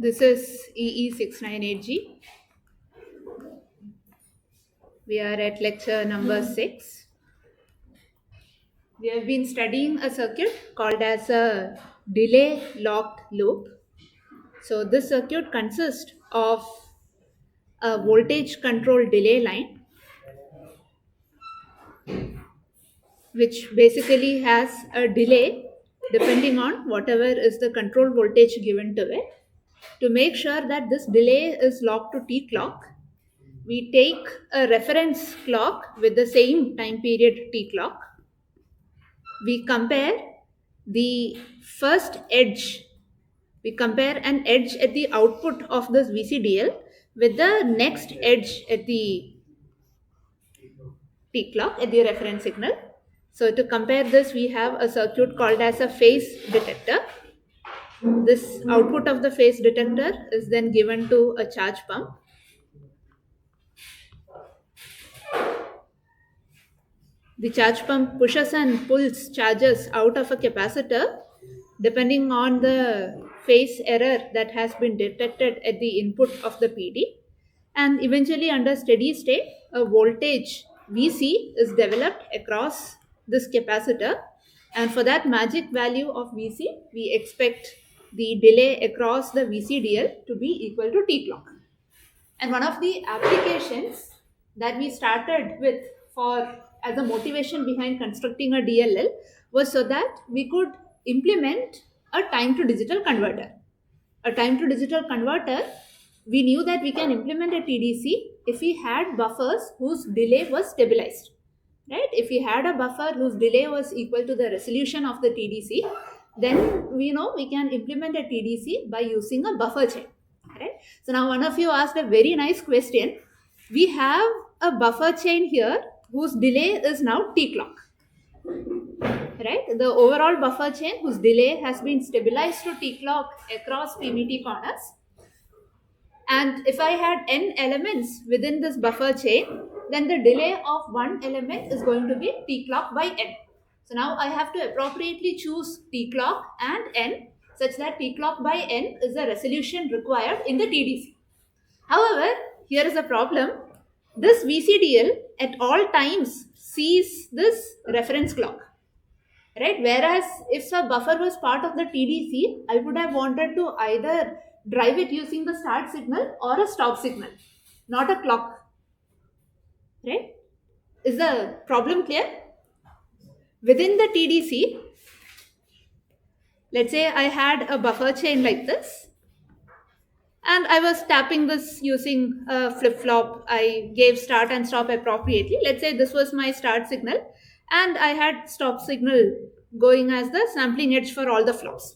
This is EE698G. We are at lecture number 6. We have been studying a circuit called as a delay locked loop. So this circuit consists of a voltage control delay line, which basically has a delay depending on whatever is the control voltage given to it. To make sure that this delay is locked to T clock, we take a reference clock with the same time period T clock. We compare the first edge, we compare an edge at the output of this VCDL with the next edge at the T clock at the reference signal. So to compare this, we have a circuit called as a phase detector. This output of the phase detector is then given to a charge pump. The charge pump pushes and pulls charges out of a capacitor depending on the phase error that has been detected at the input of the PD. And eventually, under steady state, a voltage VC is developed across this capacitor. And for that magic value of VC, we expect the delay across the VCDL to be equal to T clock. And one of the applications that we started with for as a motivation behind constructing a DLL was so that we could implement a time to digital converter. A time to digital converter, we knew that we can implement a TDC if we had buffers whose delay was stabilized. Right? If we had a buffer whose delay was equal to the resolution of the TDC, then we know we can implement a TDC by using a buffer chain. Right? So now one of you asked a very nice question. We have a buffer chain here whose delay is now T clock. Right? The overall buffer chain whose delay has been stabilized to T clock across PBT corners. And if I had n elements within this buffer chain, then the delay of one element is going to be T clock by n. So now I have to appropriately choose T clock and n such that T clock by n is the resolution required in the TDC. However, here is a problem. This VCDL at all times sees this reference clock. Right? Whereas if a buffer was part of the TDC, I would have wanted to either drive it using the start signal or a stop signal, not a clock. Right? Is the problem clear? Within the TDC, let's say I had a buffer chain like this, and I was tapping this using a flip-flop. I gave start and stop appropriately. Let's say this was my start signal, and I had stop signal going as the sampling edge for all the flops.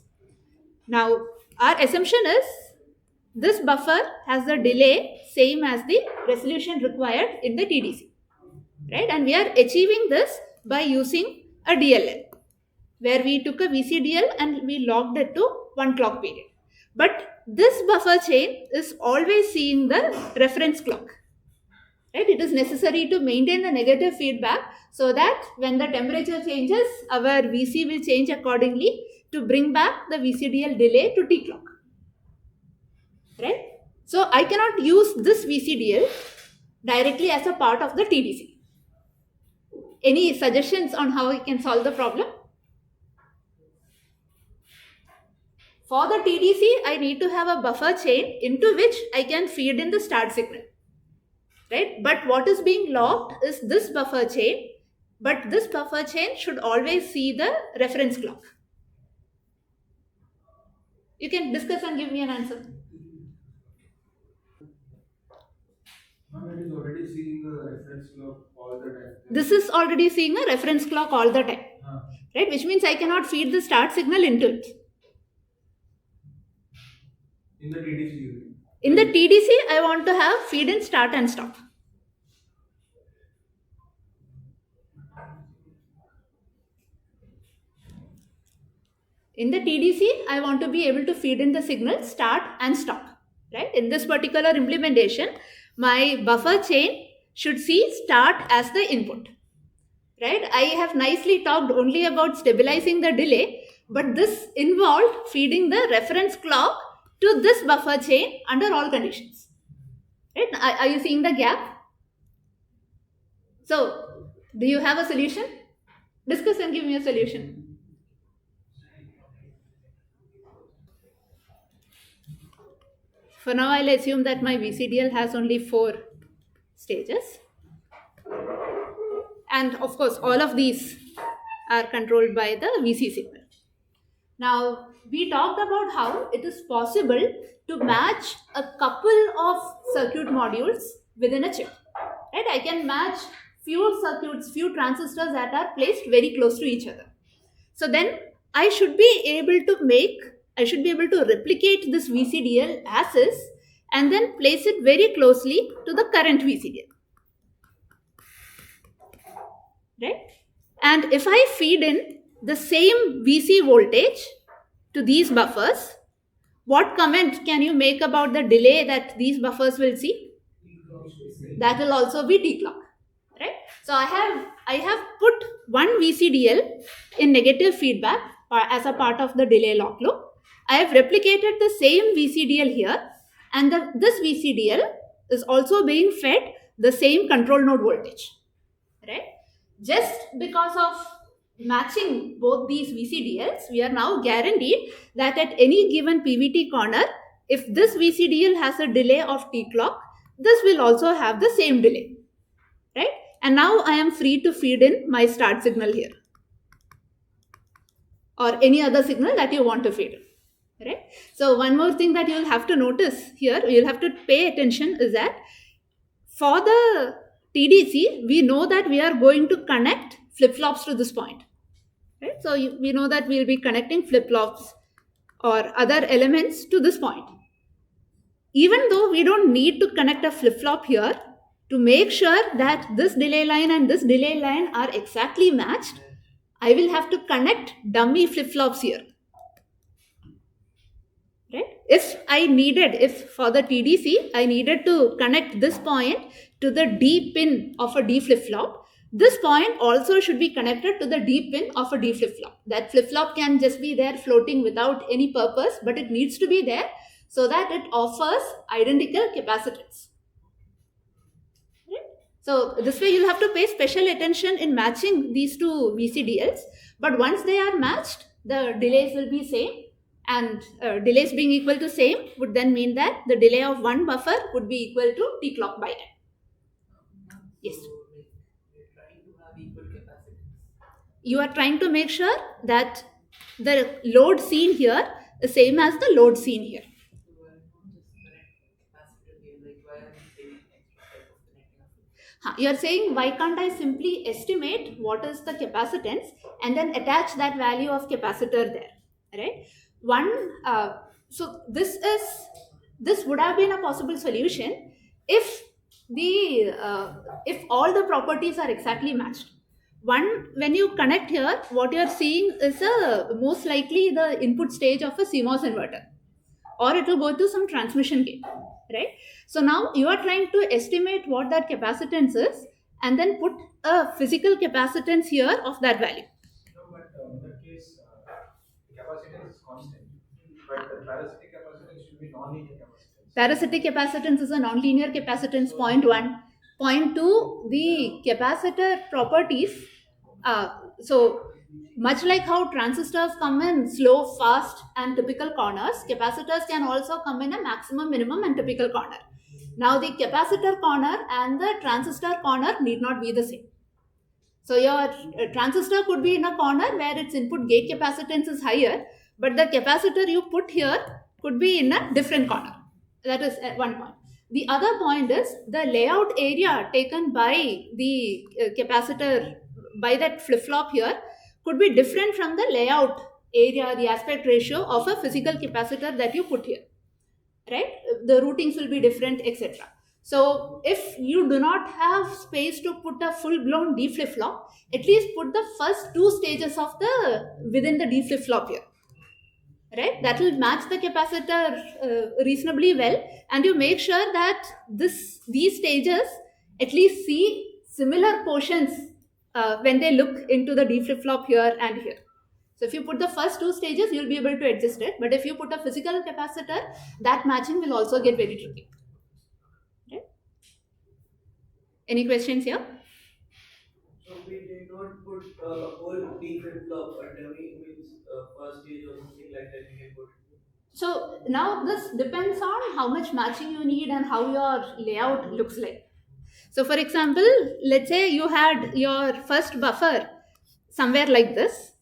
Now, our assumption is this buffer has the delay same as the resolution required in the TDC. Right? And we are achieving this by using a DLL, where we took a VCDL and we logged it to 1 clock period. But this buffer chain is always seeing the reference clock. Right? It is necessary to maintain the negative feedback so that when the temperature changes, our VC will change accordingly to bring back the VCDL delay to T clock. Right? So I cannot use this VCDL directly as a part of the TDC. Any suggestions on how we can solve the problem? For the TDC, I need to have a buffer chain into which I can feed in the start signal. Right? But what is being locked is this buffer chain, but this buffer chain should always see the reference clock. You can discuss and give me an answer. It is already seeing a reference clock all the time. This is already seeing a reference clock all the time. Right? Which means I cannot feed the start signal into it. In the TDC? In the TDC, I want to have feed in start and stop. In the TDC, I want to be able to feed in the signal start and stop. Right? In this particular implementation, my buffer chain should see start as the input. Right? I have nicely talked only about stabilizing the delay, but this involved feeding the reference clock to this buffer chain under all conditions. Right? Are you seeing the gap? So, do you have a solution? Discuss and give me a solution. For now, I'll assume that my VCDL has only 4 stages. And of course, all of these are controlled by the VC signal. Now, we talked about how it is possible to match a couple of circuit modules within a chip. Right? I can match few circuits, few transistors that are placed very close to each other. So then I should be able to replicate this VCDL as is and then place it very closely to the current VCDL. Right? And if I feed in the same VC voltage to these buffers, what comment can you make about the delay that these buffers will see? That will also be T clock. Right? So I have put one VCDL in negative feedback as a part of the delay lock loop. I have replicated the same VCDL here, and this VCDL is also being fed the same control node voltage. Right? Just because of matching both these VCDLs, we are now guaranteed that at any given PVT corner, if this VCDL has a delay of T clock, this will also have the same delay. Right? And now I am free to feed in my start signal here, or any other signal that you want to feed in. Right? So one more thing that you'll have to notice here, you'll have to pay attention, is that for the TDC, we know that we are going to connect flip-flops to this point. Right? So we know that we'll be connecting flip-flops or other elements to this point. Even though we don't need to connect a flip-flop here, to make sure that this delay line and this delay line are exactly matched, I will have to connect dummy flip-flops here. Right? If for the TDC, I needed to connect this point to the D pin of a D flip-flop, this point also should be connected to the D pin of a D flip-flop. That flip-flop can just be there floating without any purpose, but it needs to be there so that it offers identical capacitance. Right? So this way you'll have to pay special attention in matching these two VCDLs, but once they are matched, the delays will be same. And delays being equal to same would then mean that the delay of one buffer would be equal to T clock by n. Yes. We're trying to have equal capacitance. You are trying to make sure that the load seen here is same as the load seen here. So why not just connect capacitor here? Like why are we taking extra step of connecting a You are saying, why can't I simply estimate what is the capacitance and then attach that value of capacitor there? Right? So this would have been a possible solution if if all the properties are exactly matched. When you connect here, what you are seeing is most likely the input stage of a CMOS inverter, or it will go to some transmission gate, right? So now you are trying to estimate what that capacitance is and then put a physical capacitance here of that value. No, but in that case, the capacitance is constant, but the parasitic capacitance should be non-linear capacitance. Parasitic capacitance is a nonlinear capacitance, point 1. Point 2, the capacitor properties. So much like how transistors come in slow, fast, and typical corners, capacitors can also come in a maximum, minimum, and typical corner. Now the capacitor corner and the transistor corner need not be the same. So your transistor could be in a corner where its input gate capacitance is higher, but the capacitor you put here could be in a different corner. That is at one point. The other point is the layout area taken by the capacitor, by that flip-flop here, could be different from the layout area, the aspect ratio of a physical capacitor that you put here. Right? The routings will be different, etc. So if you do not have space to put a full-blown D flip-flop, at least put the first 2 stages of within the D flip-flop here. Right? That will match the capacitor reasonably well, and you make sure that these stages at least see similar portions when they look into the D flip-flop here and here. So if you put the first two stages, you'll be able to adjust it. But if you put a physical capacitor, that matching will also get very tricky. Right? Any questions here? So we did not put whole D flip flop, but dummy means first stage or something like that we can put. So now this depends on how much matching you need and how your layout looks like. So for example, let's say you had your first buffer somewhere like this,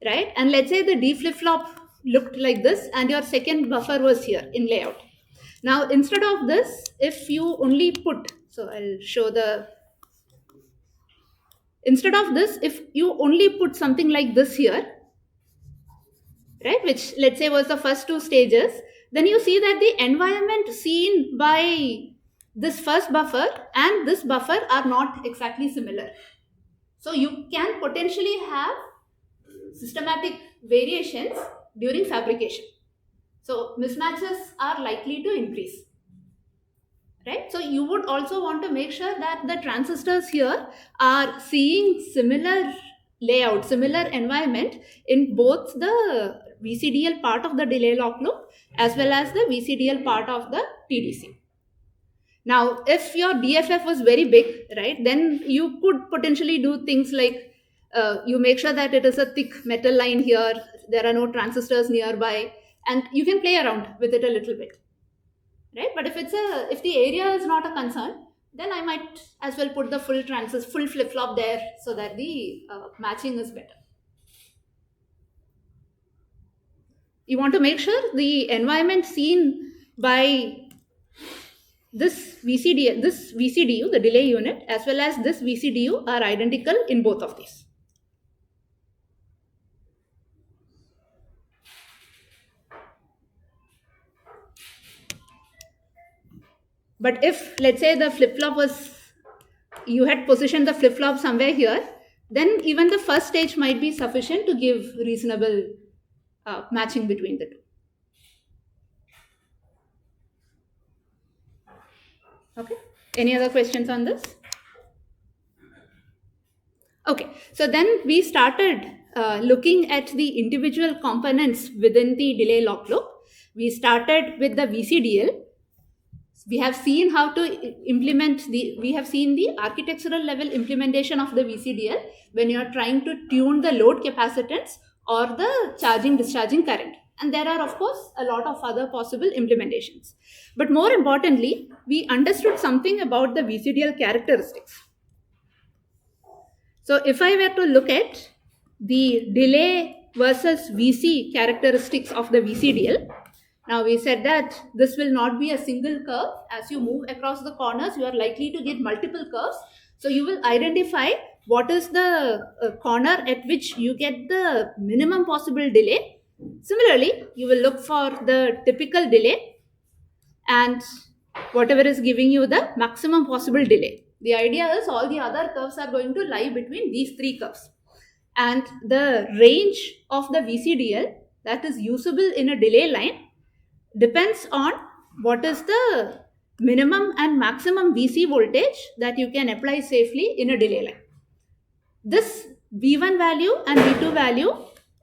right? And let's say the D flip-flop looked like this and your second buffer was here in layout. Now instead of this, if you only put, so I'll show the, instead of this, if you only put something like this here, right, which let's say was the first two stages, then you see that the environment seen by this first buffer and this buffer are not exactly similar. So you can potentially have systematic variations during fabrication. So mismatches are likely to increase. Right? So you would also want to make sure that the transistors here are seeing similar layout, similar environment in both the VCDL part of the delay lock loop as well as the VCDL part of the TDC. Now, if your DFF was very big, right, then you could potentially do things like you make sure that it is a thick metal line here, there are no transistors nearby, and you can play around with it a little bit. Right? But if the area is not a concern, then I might as well put the full flip-flop there so that the matching is better. You want to make sure the environment seen by this VCDU, the delay unit, as well as this VCDU are identical in both of these. But if, let's say, the flip-flop was, you had positioned the flip-flop somewhere here, then even the first stage might be sufficient to give reasonable matching between the two. Okay. Any other questions on this? Okay. So then we started looking at the individual components within the delay lock loop. We started with the VCDL. We have seen how to implement we have seen the architectural level implementation of the VCDL when you are trying to tune the load capacitance or the charging discharging current. And there are, of course, a lot of other possible implementations. But more importantly, we understood something about the VCDL characteristics. So if I were to look at the delay versus VC characteristics of the VCDL, now we said that this will not be a single curve. As you move across the corners, you are likely to get multiple curves. So you will identify what is the corner at which you get the minimum possible delay. Similarly, you will look for the typical delay and whatever is giving you the maximum possible delay. The idea is all the other curves are going to lie between these three curves. And the range of the VCDL that is usable in a delay line depends on what is the minimum and maximum VC voltage that you can apply safely in a delay line. This V1 value and V2 value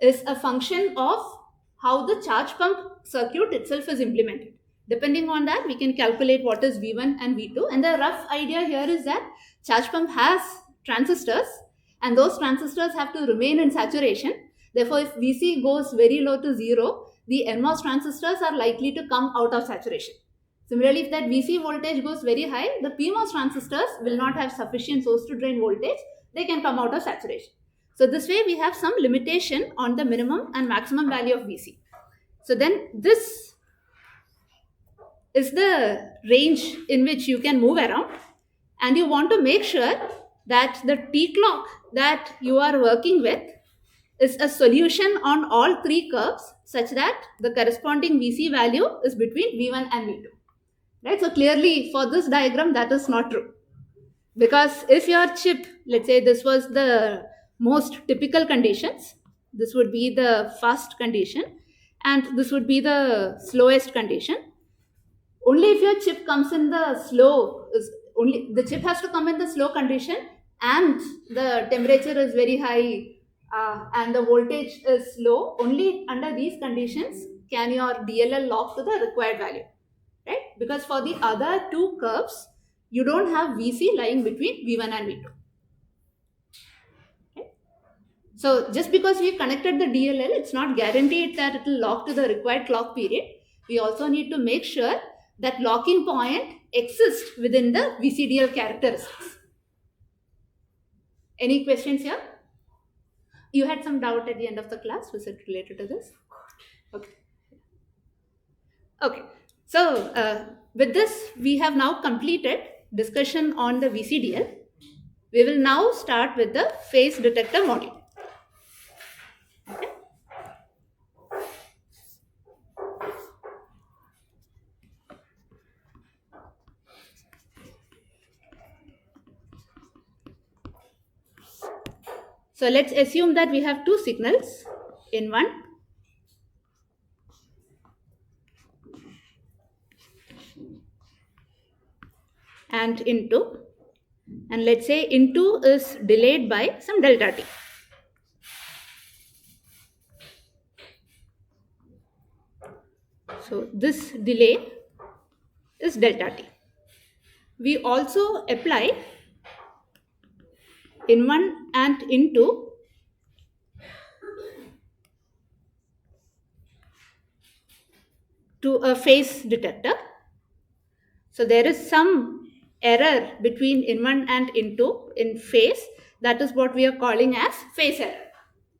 is a function of how the charge pump circuit itself is implemented. Depending on that, we can calculate what is V1 and V2. And the rough idea here is that charge pump has transistors and those transistors have to remain in saturation. Therefore, if VC goes very low to 0, the NMOS transistors are likely to come out of saturation. Similarly, if that VC voltage goes very high, the PMOS transistors will not have sufficient source to drain voltage. They can come out of saturation. So this way we have some limitation on the minimum and maximum value of VC. So then this is the range in which you can move around, and you want to make sure that the T clock that you are working with is a solution on all three curves such that the corresponding VC value is between V1 and V2. Right? So clearly for this diagram that is not true. Because if your chip, let's say this was the most typical conditions, this would be the fast condition and this would be the slowest condition. Only if your chip comes in the slow, the chip has to come in the slow condition and the temperature is very high and the voltage is low, only under these conditions can your DLL lock to the required value, right? Because for the other two curves, you don't have VC lying between V1 and V2. Okay? So just because we connected the DLL, it's not guaranteed that it will lock to the required clock period. We also need to make sure that locking point exists within the VCDL characteristics. Any questions here? You had some doubt at the end of the class. Was it related to this? Okay. Okay. So with this, we have now completed discussion on the VCDL. We will now start with the phase detector module. Okay. So let's assume that we have two signals, in one and in two, and let's say in two is delayed by some delta t. So this delay is delta t. We also apply in one and in two to a phase detector. So there is some error between in one and in two in phase. That is what we are calling as phase error.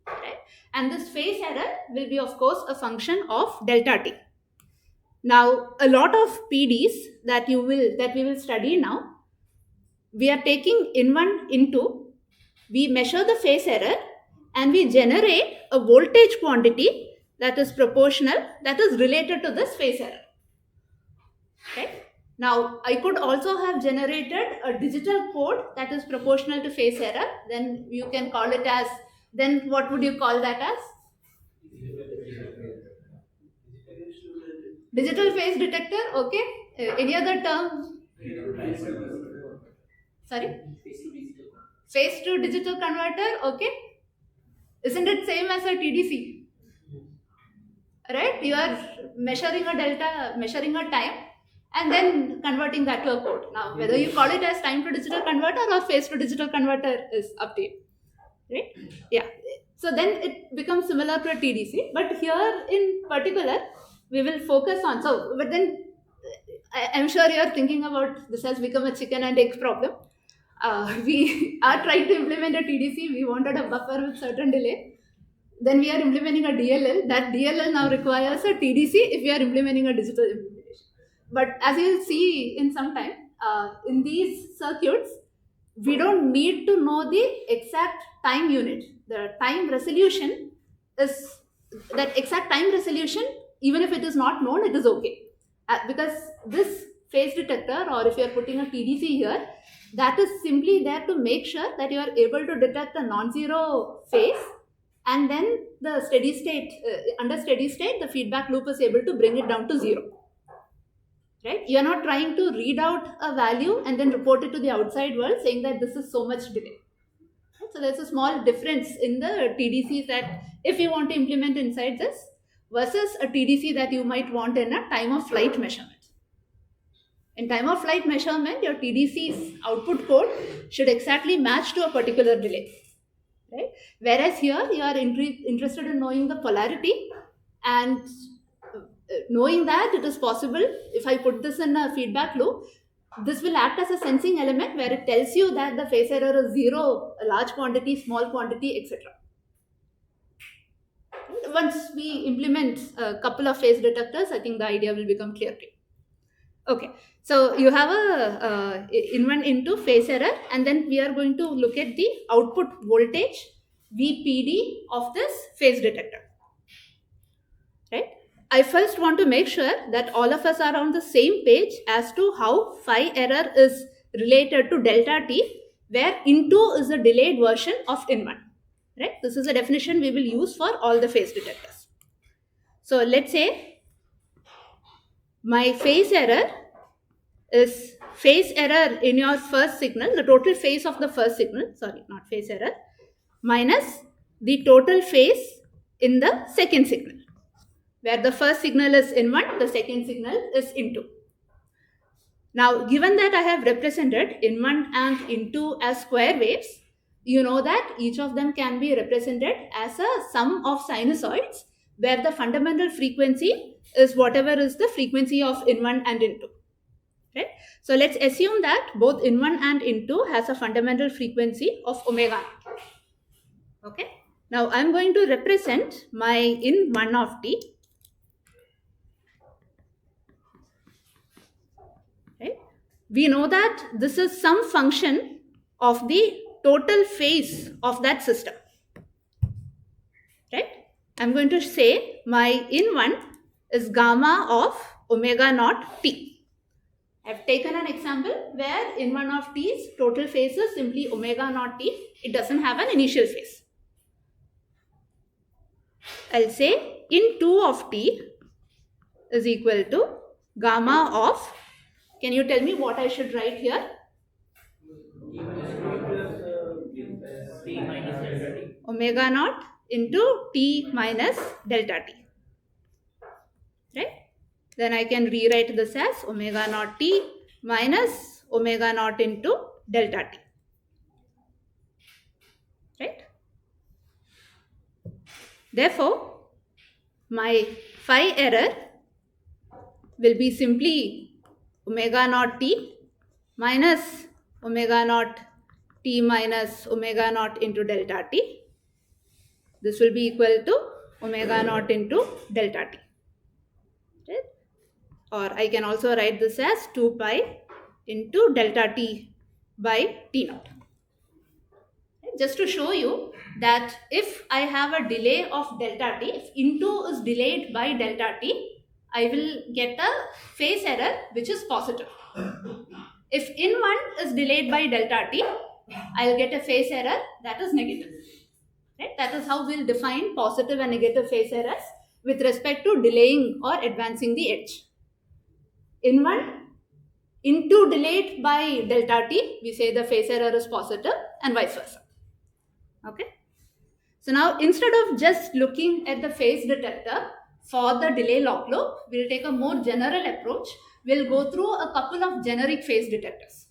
Right? And this phase error will be, of course, a function of delta t. Now, a lot of PDs that we will study now, we are taking in one, in two, we measure the phase error and we generate a voltage quantity that is proportional, that is related to this phase error. Okay? Now, I could also have generated a digital code that is proportional to phase error. Then you can call it as, then what would you call that as? Digital phase detector, okay. Any other term? Sorry? Phase to digital converter, okay. Isn't it same as a TDC? Right? You are measuring a delta, measuring a time, and then converting that to a code. Now, whether you call it as time to digital converter or phase to digital converter is up to you. Right? Yeah. So then it becomes similar to a TDC, but here in particular, we will focus on, so, but then I'm sure you are thinking about this has become a chicken and egg problem. We are trying to implement a TDC, we wanted a buffer with certain delay. Then we are implementing a DLL. That DLL now requires a TDC if we are implementing a digital implementation. But as you will see in some time, in these circuits, we don't need to know the exact time unit. The time resolution is, that exact time resolution, even if it is not known, it is okay. Because this phase detector, or if you are putting a TDC here, that is simply there to make sure that you are able to detect a non-zero phase, and then the steady state, under steady state, the feedback loop is able to bring it down to zero. Right? You are not trying to read out a value and then report it to the outside world saying that this is so much delay. Right? So there's a small difference in the TDCs that if you want to implement inside this versus a TDC that you might want in a time of flight measurement. In time of flight measurement, your TDC's output code should exactly match to a particular delay. Right? Whereas here you are interested in knowing the polarity, and knowing that it is possible, if I put this in a feedback loop, this will act as a sensing element where it tells you that the phase error is zero, a large quantity, small quantity, etc. Once we implement a couple of phase detectors, I think the idea will become clear to you. Okay, so you have a in one into phase error, and then we are going to look at the output voltage VPD of this phase detector. Right? I first want to make sure that all of us are on the same page as to how phi error is related to delta t, where in2 is a delayed version of in1. Right? This is a definition we will use for all the phase detectors. So let's say my phase error is phase error in your first signal, the total phase of the first signal, sorry, not phase error, minus the total phase in the second signal, where the first signal is in 1, the second signal is in 2. Now, given that I have represented in 1 and in 2 as square waves, you know that each of them can be represented as a sum of sinusoids, where the fundamental frequency is whatever is the frequency of in 1 and in 2. Right? So let's assume that both in 1 and in 2 has a fundamental frequency of omega naught. Okay. Now I'm going to represent my in 1 of t. Right? We know that this is some function of the total phase of that system. Right? I'm going to say my in 1 is gamma of omega naught t. I've taken an example where in 1 of t's total phase is simply omega naught t. It doesn't have an initial phase. I'll say in 2 of t is equal to gamma of, can you tell me what I should write here? T minus delta t. Omega naught into t minus delta t. Right? Then I can rewrite this as omega naught t minus omega naught into delta t. Right? Therefore, my phi error will be simply omega naught t minus omega naught t minus omega naught into delta t. This will be equal to omega naught into delta t. Right? Or I can also write this as 2 pi into delta t by t naught. Just to show you that if I have a delay of delta t, if in2 is delayed by delta t, I will get a phase error which is positive. If in1 is delayed by delta t, I will get a phase error that is negative. Right? That is how we will define positive and negative phase errors with respect to delaying or advancing the edge. In1, in2 delayed by delta t, we say the phase error is positive and vice versa. Okay. So now instead of just looking at the phase detector for the delay log loop, we'll take a more general approach. We'll go through a couple of generic phase detectors.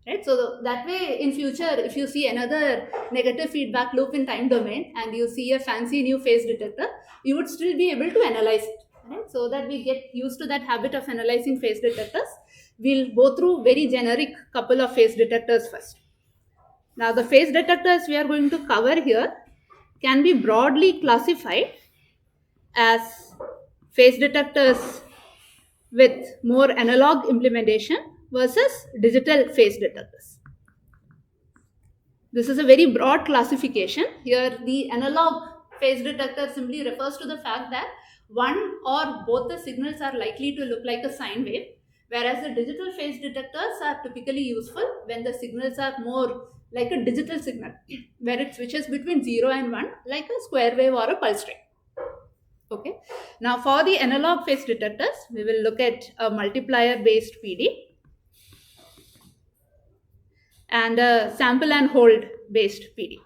Right? So that way in future, if you see another negative feedback loop in time domain and you see a fancy new phase detector, you would still be able to analyze it. Right? So that we get used to that habit of analyzing phase detectors, we'll go through very generic couple of phase detectors first. Now the phase detectors we are going to cover here can be broadly classified as phase detectors with more analog implementation versus digital phase detectors. This is a very broad classification. Here the analog phase detector simply refers to the fact that one or both the signals are likely to look like a sine wave, whereas the digital phase detectors are typically useful when the signals are more like a digital signal, where it switches between 0 and 1 like a square wave or a pulse train. Okay. Now for the analog phase detectors, we will look at a multiplier based PD and a sample and hold based PD.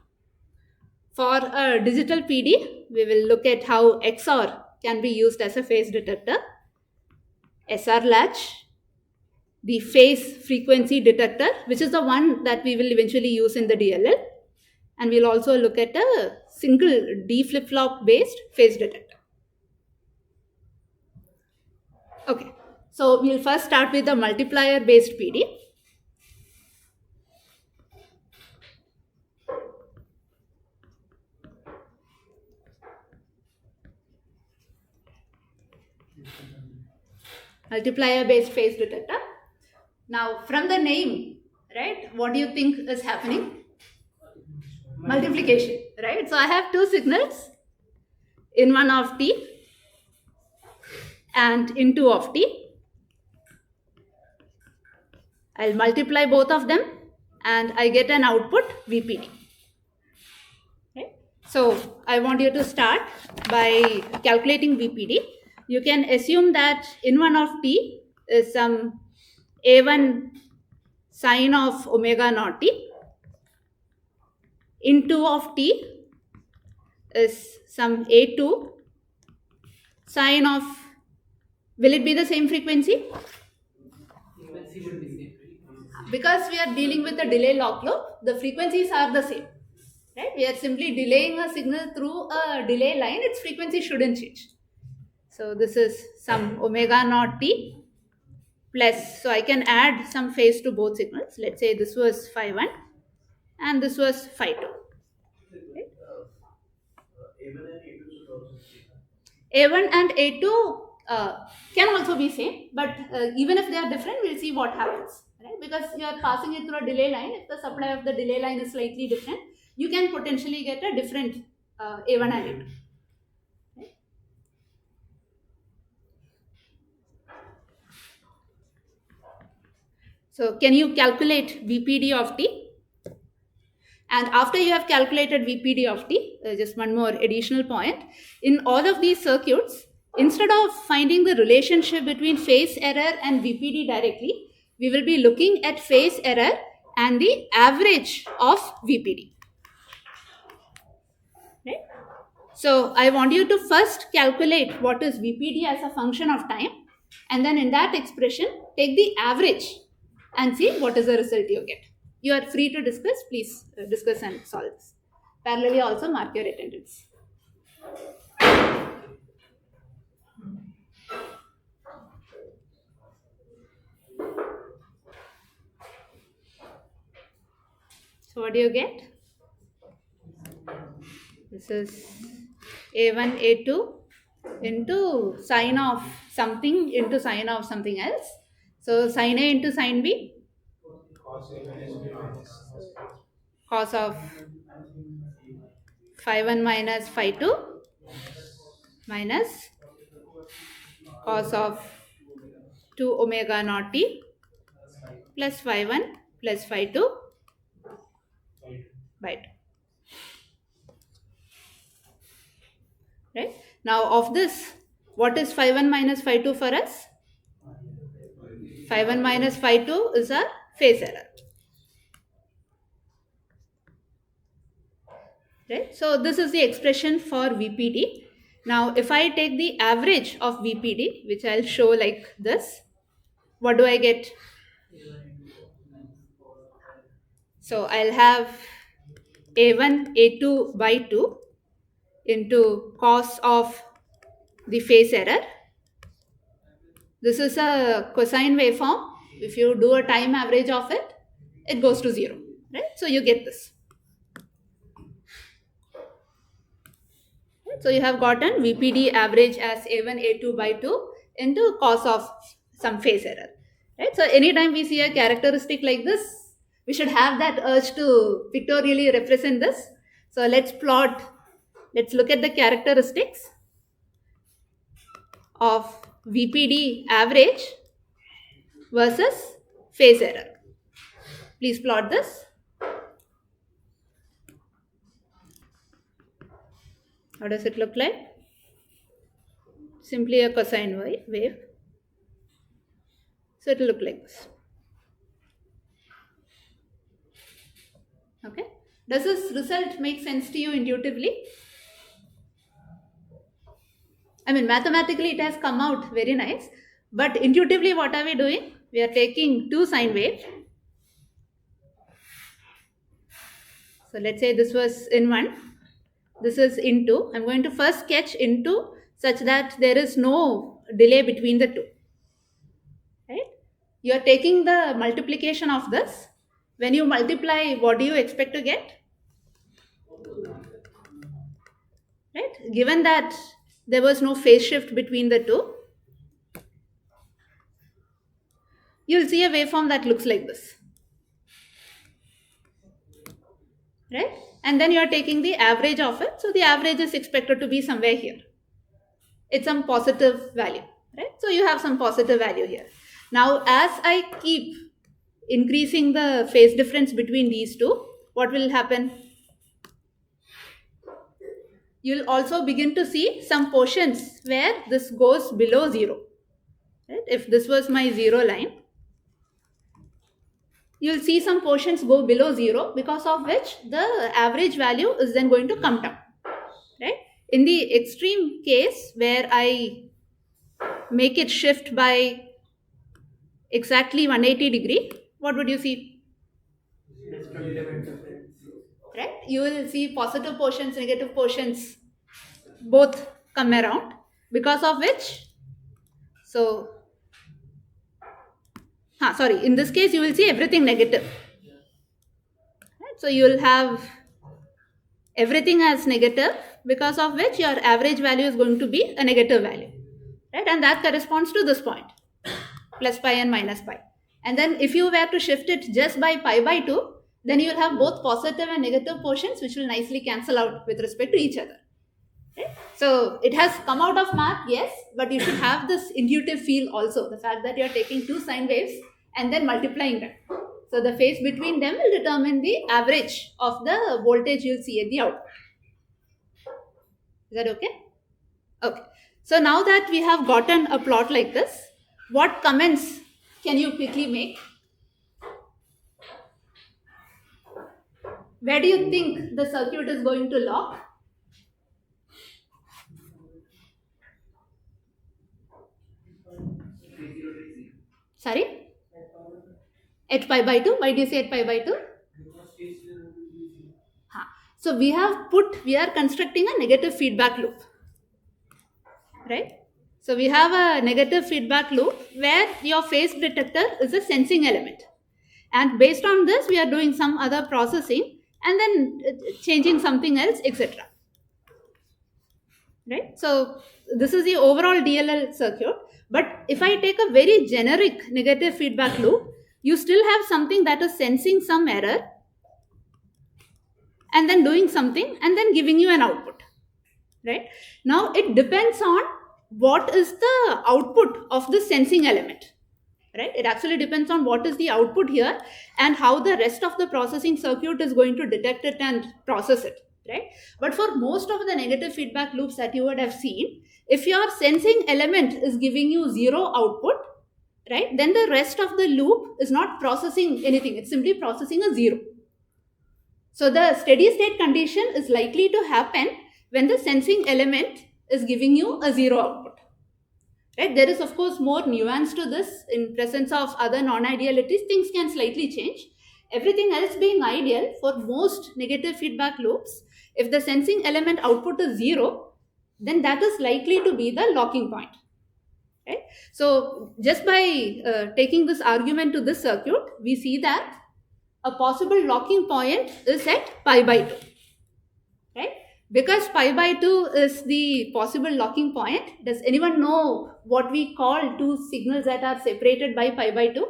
For a digital PD, we will look at how XOR can be used as a phase detector, SR latch, the phase frequency detector, which is the one that we will eventually use in the DLL, and we'll also look at a single D flip-flop based phase detector. Okay, so we'll first start with the multiplier based PD. Multiplier based phase detector. Now from the name, right, what do you think is happening? Multiplication, right? So I have two signals, in 1 of t and in 2 of t. I'll multiply both of them and I get an output VPD. Right? So I want you to start by calculating VPD. You can assume that in 1 of t is some A1 sine of omega naught t. In 2 of t, is some A2 sine of, will it be the same frequency? Frequency should be same, right? Because we are dealing with a delay lock loop, the frequencies are the same. Right? We are simply delaying a signal through a delay line, its frequency shouldn't change. So this is some omega naught t plus, so I can add some phase to both signals. Let's say this was phi 1 and this was phi 2. A1 and A2 should also be. A1 and A2 can also be same, but even if they are different, we'll see what happens. Right? Because you are passing it through a delay line, if the supply of the delay line is slightly different, you can potentially get a different A1 and A2. Right? So can you calculate VPD of T? And after you have calculated VPD of T, just one more additional point, in all of these circuits, instead of finding the relationship between phase error and VPD directly, we will be looking at phase error and the average of VPD. Right? So I want you to first calculate what is VPD as a function of time, and then in that expression, take the average and see what is the result you get. You are free to discuss, please discuss and solve this. Parallelly also mark your attendance. So what do you get? This is A1, A2 into sine of something into sine of something else. So sine A into sine B, Cos A minus B minus cos of phi 1 minus phi 2 minus cos of 2 omega naught t plus phi 1 plus phi 2 by 2. Right? Now of this, what is phi 1 minus phi 2 for us? Phi 1 minus phi 2 is a phase error. Right? So this is the expression for VPD. Now if I take the average of VPD, which I'll show like this, what do I get? So I'll have A1, A2 by 2 into cos of the phase error. This is a cosine waveform. If you do a time average of it, it goes to 0. Right? So you get this. So you have gotten VPD average as A1, A2 by 2 into cos of some phase error. Right? So anytime we see a characteristic like this, we should have that urge to pictorially represent this. So let's look at the characteristics of VPD average versus phase error. Please plot this. How does it look like? Simply a cosine wave. So it will look like this. Okay. Does this result make sense to you intuitively? I mean, mathematically it has come out very nice, but intuitively what are we doing? We are taking two sine waves. So let's say this was in 1, this is in 2. I'm going to first sketch in 2 such that there is no delay between the two. Right? You are taking the multiplication of this. When you multiply, what do you expect to get? Right? Given that there was no phase shift between the two, you'll see a waveform that looks like this. Right? And then you are taking the average of it. So the average is expected to be somewhere here. It's some positive value. Right? So you have some positive value here. Now as I keep increasing the phase difference between these two, what will happen? You'll also begin to see some portions where this goes below 0. Right? If this was my 0 line, you'll see some portions go below 0, because of which the average value is then going to come down. Right? In the extreme case where I make it shift by exactly 180 degree, what would you see? Destructive interference. Right? You will see positive portions, negative portions, both come around, because of which, so, sorry, in this case you will see everything negative. Right? So you will have everything as negative, because of which your average value is going to be a negative value. Right? And that corresponds to this point, plus pi and minus pi. And then if you were to shift it just by pi by 2, then you will have both positive and negative portions which will nicely cancel out with respect to each other. Right? So it has come out of math, yes, but you should have this intuitive feel also. The fact that you are taking two sine waves and then multiplying them. So the phase between them will determine the average of the voltage you'll see at the output. Is that okay? Okay. So now that we have gotten a plot like this, what comments can you quickly make? Where do you think the circuit is going to lock? Sorry? At pi by 2? Why do you say at pi by 2? So we are constructing a negative feedback loop. Right? So we have a negative feedback loop where your phase detector is a sensing element. And based on this, we are doing some other processing and then changing something else, etc. Right? So this is the overall DLL circuit. But if I take a very generic negative feedback loop, you still have something that is sensing some error and then doing something and then giving you an output. Right? Now it depends on what is the output of the sensing element. Right? It actually depends on what is the output here and how the rest of the processing circuit is going to detect it and process it. Right? But for most of the negative feedback loops that you would have seen, if your sensing element is giving you 0 output, right, then the rest of the loop is not processing anything. It's simply processing a 0. So the steady state condition is likely to happen when the sensing element is giving you a 0 output. Right? There is of course more nuance to this. In presence of other non-idealities, things can slightly change. Everything else being ideal, for most negative feedback loops, if the sensing element output is 0, then that is likely to be the locking point. Right? So just by taking this argument to this circuit, we see that a possible locking point is at pi by 2. Right? Because pi by 2 is the possible locking point, does anyone know what we call two signals that are separated by pi by 2?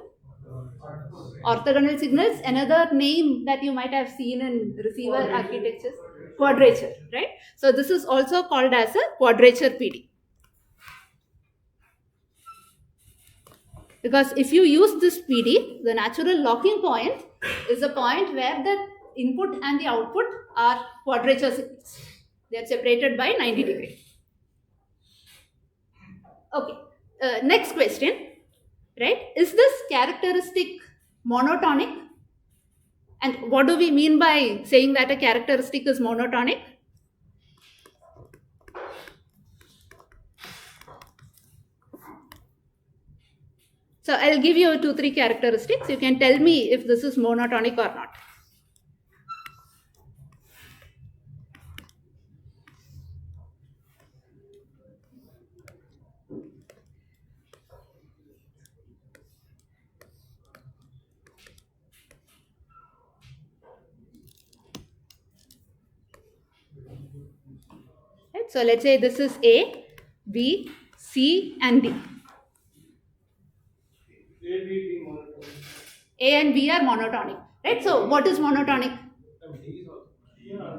Orthogonal signals. Another name that you might have seen in receiver architectures, quadrature. Right? So this is also called as a quadrature PD. Because if you use this PD, the natural locking point is a point where the input and the output are quadrature signals. They are separated by 90 degrees. Okay. Next question. Right? Is this characteristic monotonic? And what do we mean by saying that a characteristic is monotonic? So I'll give you 2-3 characteristics. You can tell me if this is monotonic or not. Right? So let's say this is A, B, C and D. A and B are monotonic. Right? So what is monotonic?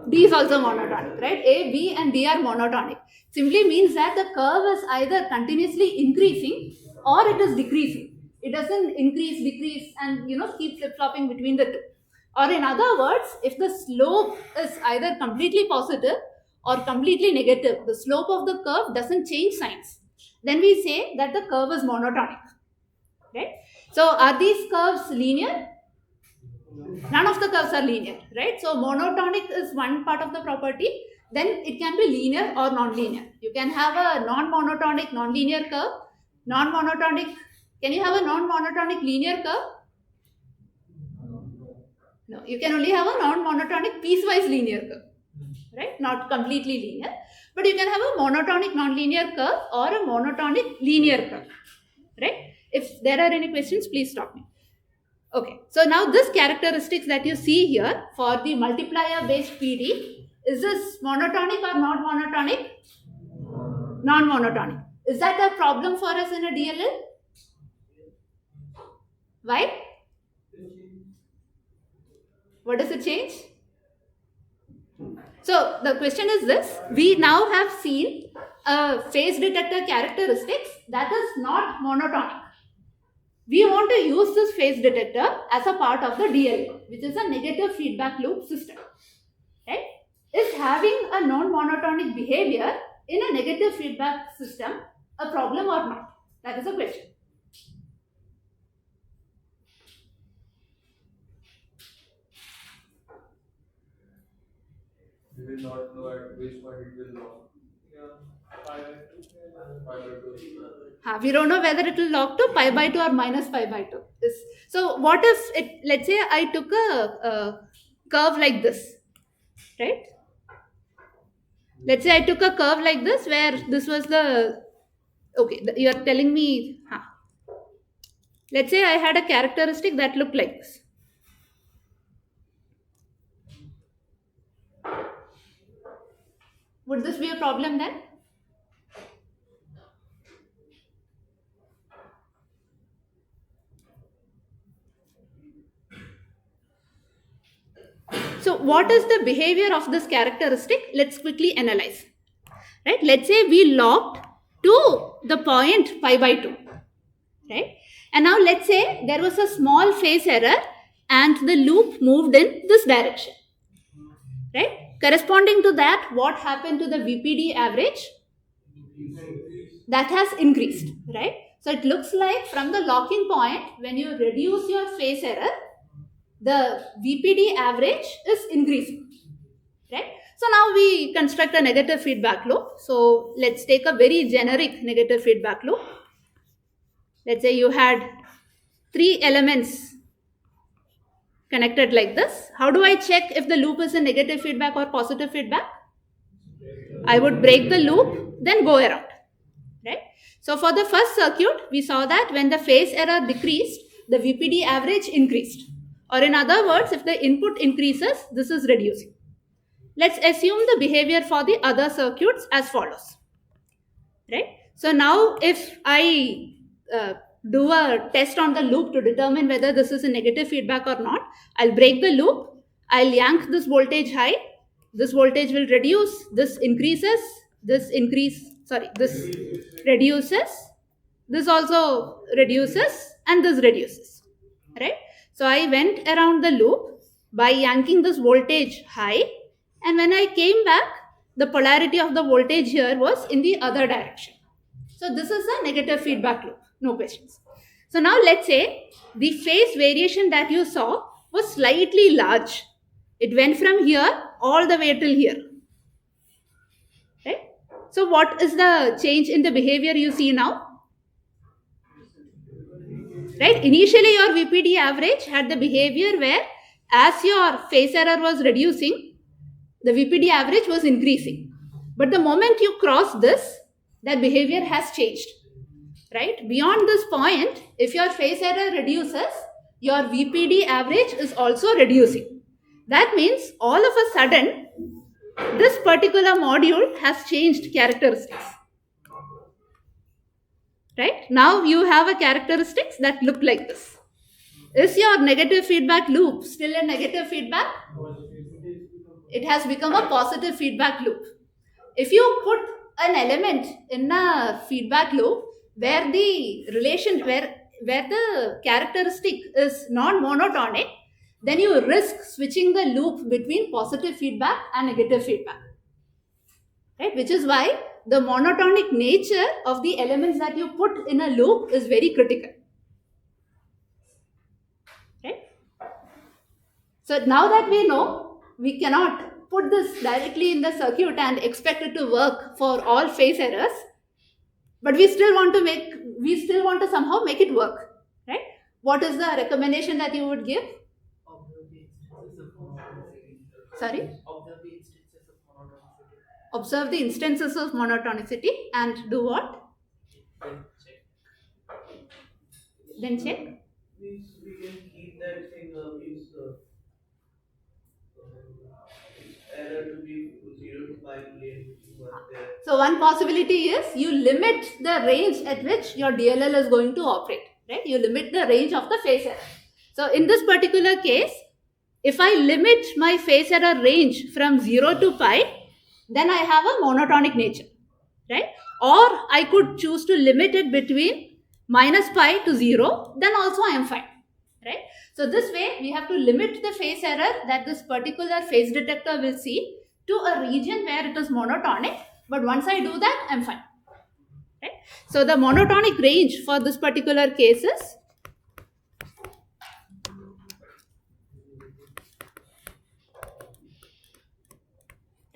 D is also monotonic, right? A, B and D are monotonic. Simply means that the curve is either continuously increasing or it is decreasing. It doesn't increase, decrease and keep flip-flopping between the two. Or in other words, if the slope is either completely positive or completely negative, the slope of the curve doesn't change signs, then we say that the curve is monotonic. Right? So are these curves linear? None of the curves are linear, right? So monotonic is one part of the property. then it can be linear or non-linear. You can have a non-monotonic non-linear curve, non-monotonic. Can you have a non-monotonic linear curve? No, you can only have a non-monotonic piecewise linear curve, right? Not completely linear, but you can have a monotonic nonlinear curve or a monotonic linear curve, right? If there are any questions, please stop me. Okay, so now this characteristics that you see here for the multiplier based PD, is this monotonic or not monotonic? Non-monotonic. Is that a problem for us in a DLL? Why? What does it change? So the question is this: we now have seen a phase detector characteristics that is not monotonic. We want to use this phase detector as a part of the DLL, which is a negative feedback loop system. Right? Is having a non-monotonic behavior in a negative feedback system a problem or not? That is the question. We will not know at which point it will lock. Yeah, pi by 2. We don't know whether it will lock to pi by 2 or minus pi by 2. So what if it, let's say I took a curve like this, right? Let's say I took a curve like this where this was the, okay, you are telling me, let's say I had a characteristic that looked like this. Would this be a problem then? So what is the behavior of this characteristic? Let's quickly analyze. Right? Let's say we locked to the point pi by 2. Right? And now let's say there was a small phase error and the loop moved in this direction. Right? Corresponding to that, what happened to the VPD average? That has increased. Right? So it looks like from the locking point, when you reduce your phase error, the VPD average is increasing, right? So now we construct a negative feedback loop. So let's take a very generic negative feedback loop. Let's say you had 3 elements connected like this. How do I check if the loop is a negative feedback or positive feedback? I would break the loop, then go around, right? So for the first circuit, we saw that when the phase error decreased, the VPD average increased. Or in other words, if the input increases, this is reducing. Let's assume the behavior for the other circuits as follows. Right? So now if I do a test on the loop to determine whether this is a negative feedback or not, I'll break the loop, I'll yank this voltage high, this voltage will reduce, this increases, this reduces, this also reduces, and this reduces. Right? So I went around the loop by yanking this voltage high, and when I came back, the polarity of the voltage here was in the other direction. So this is a negative feedback loop, no questions. So now let's say the phase variation that you saw was slightly large. It went from here all the way till here. Right? So what is the change in the behavior you see now? Right? Initially your VPD average had the behavior where as your phase error was reducing, the VPD average was increasing. But the moment you cross this, that behavior has changed. Right? Beyond this point, if your phase error reduces, your VPD average is also reducing. That means all of a sudden, this particular module has changed characteristics. Right? Now you have a characteristics that look like this. Is your negative feedback loop still a negative feedback? It has become a positive feedback loop. If you put an element in a feedback loop where the relation, where the characteristic is non-monotonic, then you risk switching the loop between positive feedback and negative feedback. Right? Which is why the monotonic nature of the elements that you put in a loop is very critical. Right? So now that we know, we cannot put this directly in the circuit and expect it to work for all phase errors, but we still want to somehow make it work, right? What is the recommendation that you would give? Observe the instances of monotonicity. Sorry? Observe the instances of monotonicity and do what? Then check. Then check. Means we can keep that thing error to be 0 to pi plane there. So one possibility is you limit the range at which your DLL is going to operate, right? You limit the range of the phase error. So in this particular case, if I limit my phase error range from 0 to pi, then I have a monotonic nature, right? Or I could choose to limit it between minus pi to 0, then also I am fine, right? So this way we have to limit the phase error that this particular phase detector will see to a region where it is monotonic, but once I do that, I'm fine, right? So the monotonic range for this particular case is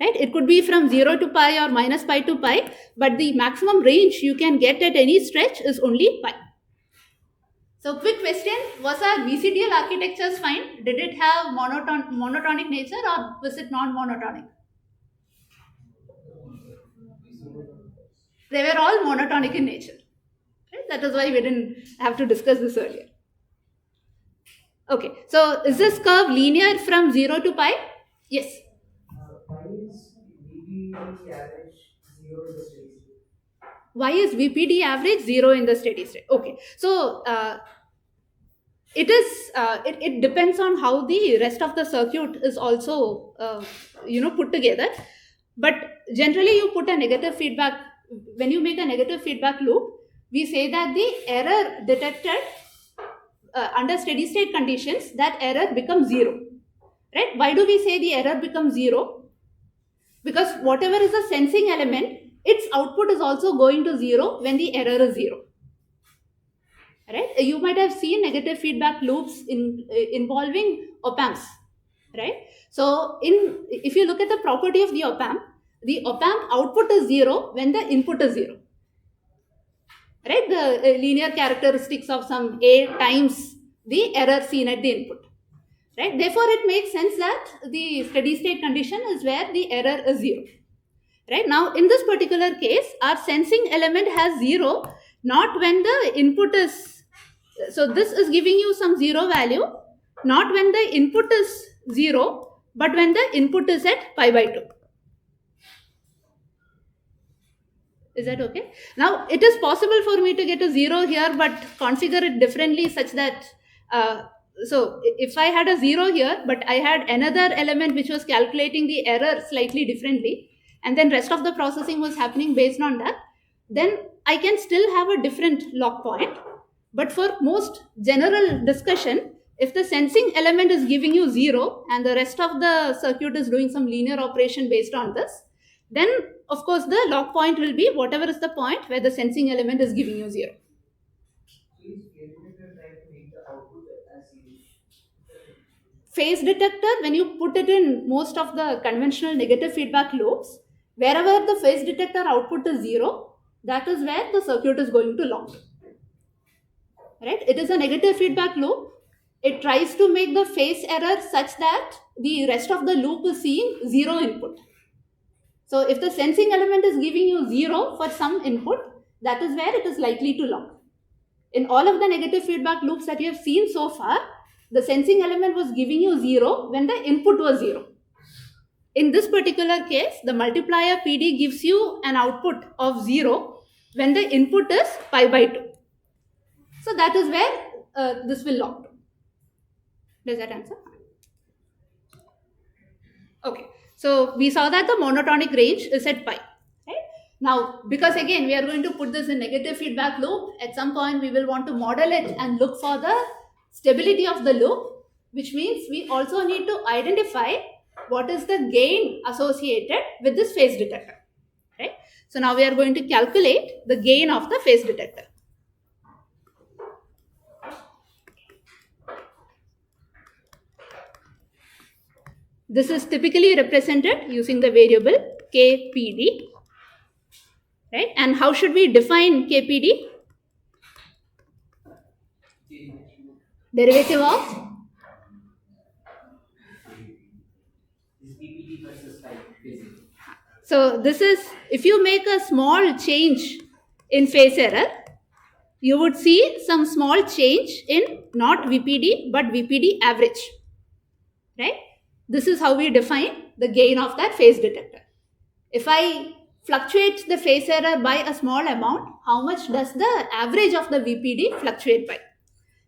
right? It could be from 0 to pi or minus pi to pi, but the maximum range you can get at any stretch is only pi. So quick question, was our BCDL architectures fine? Did it have monotonic nature or was it non-monotonic? They were all monotonic in nature. Right? That is why we didn't have to discuss this earlier. Okay, so is this curve linear from 0 to pi? Yes. Why is VPD average 0 in the steady state? Why is VPD average 0 in the steady state? Okay, so it depends on how the rest of the circuit is also put together. But generally, you put a negative feedback. When you make a negative feedback loop, we say that the error detected under steady state conditions, that error becomes 0. Right? Why do we say the error becomes 0? Because whatever is the sensing element, its output is also going to 0 when the error is 0. Right? You might have seen negative feedback loops involving op-amps. Right? So if you look at the property of the op-amp output is 0 when the input is 0. Right? The linear characteristics of some A times the error seen at the input. Right? Therefore, it makes sense that the steady state condition is where the error is 0. Right? Now, in this particular case, our sensing element has 0, not when the input is, so this is giving you some 0 value, not when the input is 0, but when the input is at pi by 2. Is that okay? Now, it is possible for me to get a 0 here, but configure it differently such that, so if I had a 0 here, but I had another element which was calculating the error slightly differently, and then rest of the processing was happening based on that, then I can still have a different lock point. But for most general discussion, if the sensing element is giving you 0 and the rest of the circuit is doing some linear operation based on this, then of course the lock point will be whatever is the point where the sensing element is giving you 0. Phase detector, when you put it in most of the conventional negative feedback loops, wherever the phase detector output is 0, that is where the circuit is going to lock. Right? It is a negative feedback loop. It tries to make the phase error such that the rest of the loop is seeing 0 input. So if the sensing element is giving you 0 for some input, that is where it is likely to lock. In all of the negative feedback loops that you have seen so far, the sensing element was giving you 0 when the input was 0. In this particular case, the multiplier PD gives you an output of 0 when the input is pi by 2. So that is where this will lock to. Does that answer? Okay. So we saw that the monotonic range is at pi. Right? Now, because again, we are going to put this in negative feedback loop, at some point we will want to model it and look for the stability of the loop, which means we also need to identify what is the gain associated with this phase detector. Right? So now we are going to calculate the gain of the phase detector. This is typically represented using the variable KPD, right? And how should we define KPD? Derivative of PPT versus phase. So this is, if you make a small change in phase error, you would see some small change in not VPD but VPD average, right? This is how we define the gain of that phase detector. If I fluctuate the phase error by a small amount, how much does the average of the VPD fluctuate by?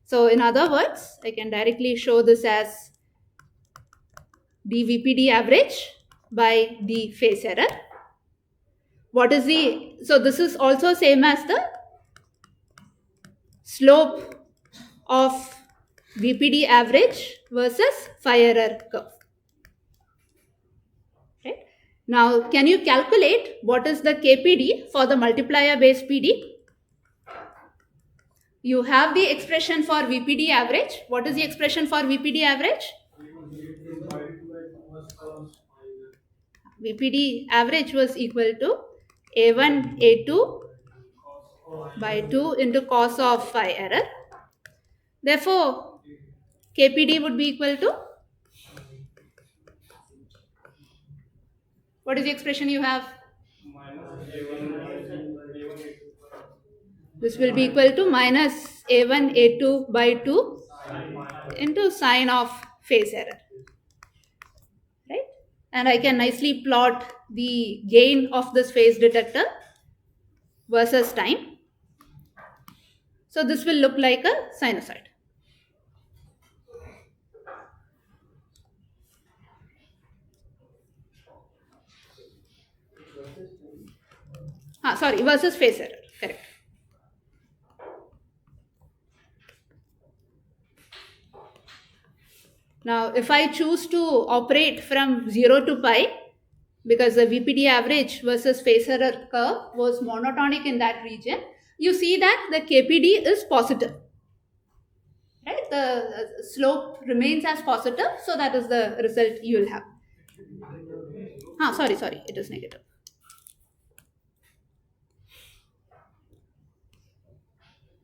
So in other words, I can directly show this as dVPD average by d phase error. What is the, so this is also same as the slope of VPD average versus phi error curve. Right? Now, can you calculate what is the KPD for the multiplier based PD? You have the expression for VPD average. What is the expression for VPD average? VPD average was equal to A1, A2 by 2 into cos of phi error. Therefore, KPD would be equal to, what is the expression you have? This will be equal to minus A1, A2 by 2 into sine of phase error. Right? And I can nicely plot the gain of this phase detector versus time. So this will look like a sinusoid. Sorry, versus phase error. Correct. Now, if I choose to operate from 0 to pi, because the VPD average versus phase error curve was monotonic in that region, you see that the KPD is positive. Right? The slope remains as positive, so that is the result you will have. Sorry, it is negative.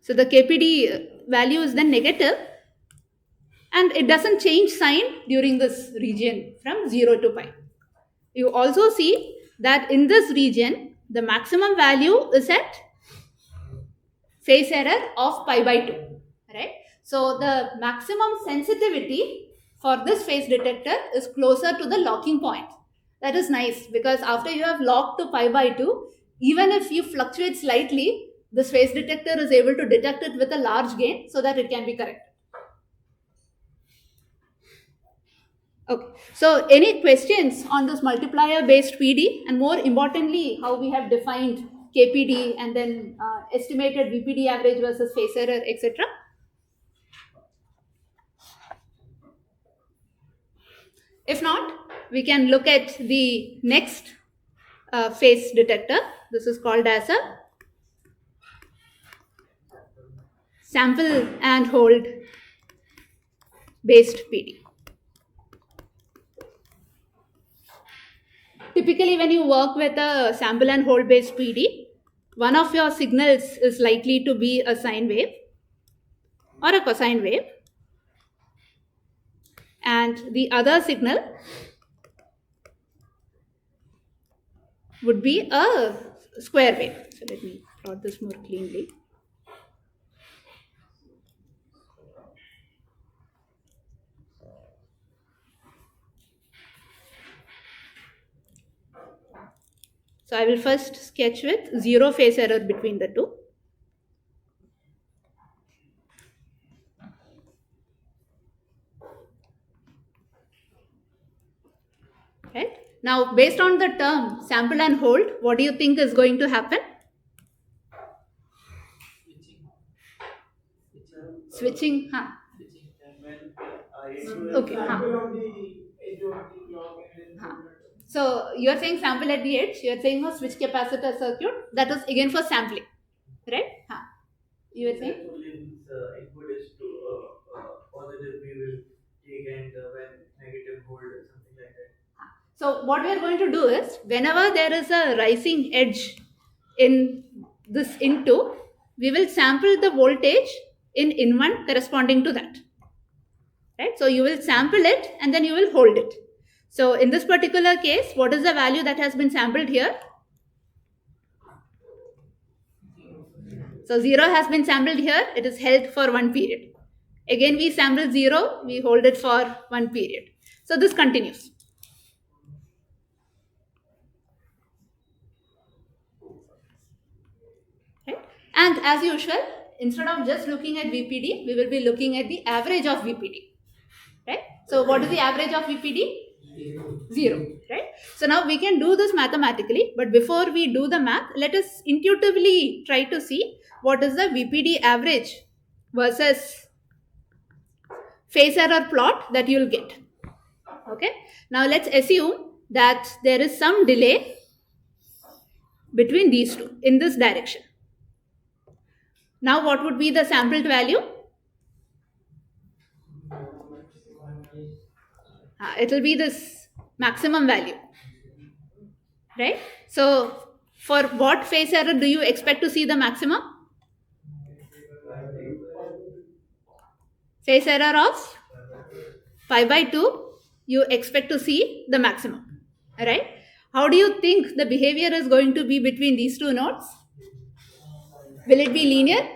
So the KPD value is then negative, and it doesn't change sign during this region from 0 to pi. You also see that in this region, the maximum value is at phase error of pi by 2, right? So the maximum sensitivity for this phase detector is closer to the locking point. That is nice, because after you have locked to pi by 2, even if you fluctuate slightly, this phase detector is able to detect it with a large gain so that it can be corrected. Okay, so any questions on this multiplier based PD, and more importantly, how we have defined KPD and then estimated VPD average versus phase error, etc.? If not, we can look at the next phase detector. This is called as a sample and hold based PD. Typically, when you work with a sample and hold based PD, one of your signals is likely to be a sine wave or a cosine wave, and the other signal would be a square wave. So let me plot this more cleanly. So I will first sketch with zero phase error between the two. Right? Now, based on the term sample and hold, what do you think is going to happen? Switching. Okay. So you are saying sample at the edge. You are saying a switch capacitor circuit. That is again for sampling, right? You were saying. Input is to positive, we will take, and when negative hold or something like So what we are going to do is, whenever there is a rising edge in this into, we will sample the voltage in in1 corresponding to that. Right? So you will sample it and then you will hold it. So in this particular case, what is the value that has been sampled here? So 0 has been sampled here, it is held for 1 period. Again we sample 0, we hold it for 1 period. So this continues. Right? And as usual, instead of just looking at VPD, we will be looking at the average of VPD. Right? So what is the average of VPD? 0. Right? So now we can do this mathematically, but before we do the math, let us intuitively try to see what is the VPD average versus phase error plot that you will get. Okay. Now let's assume that there is some delay between these two in this direction. Now what would be the sampled value? It will be this maximum value. Right? So for what phase error do you expect to see the maximum? Phase error of pi by 2, you expect to see the maximum. Right? How do you think the behavior is going to be between these two nodes? Will it be linear?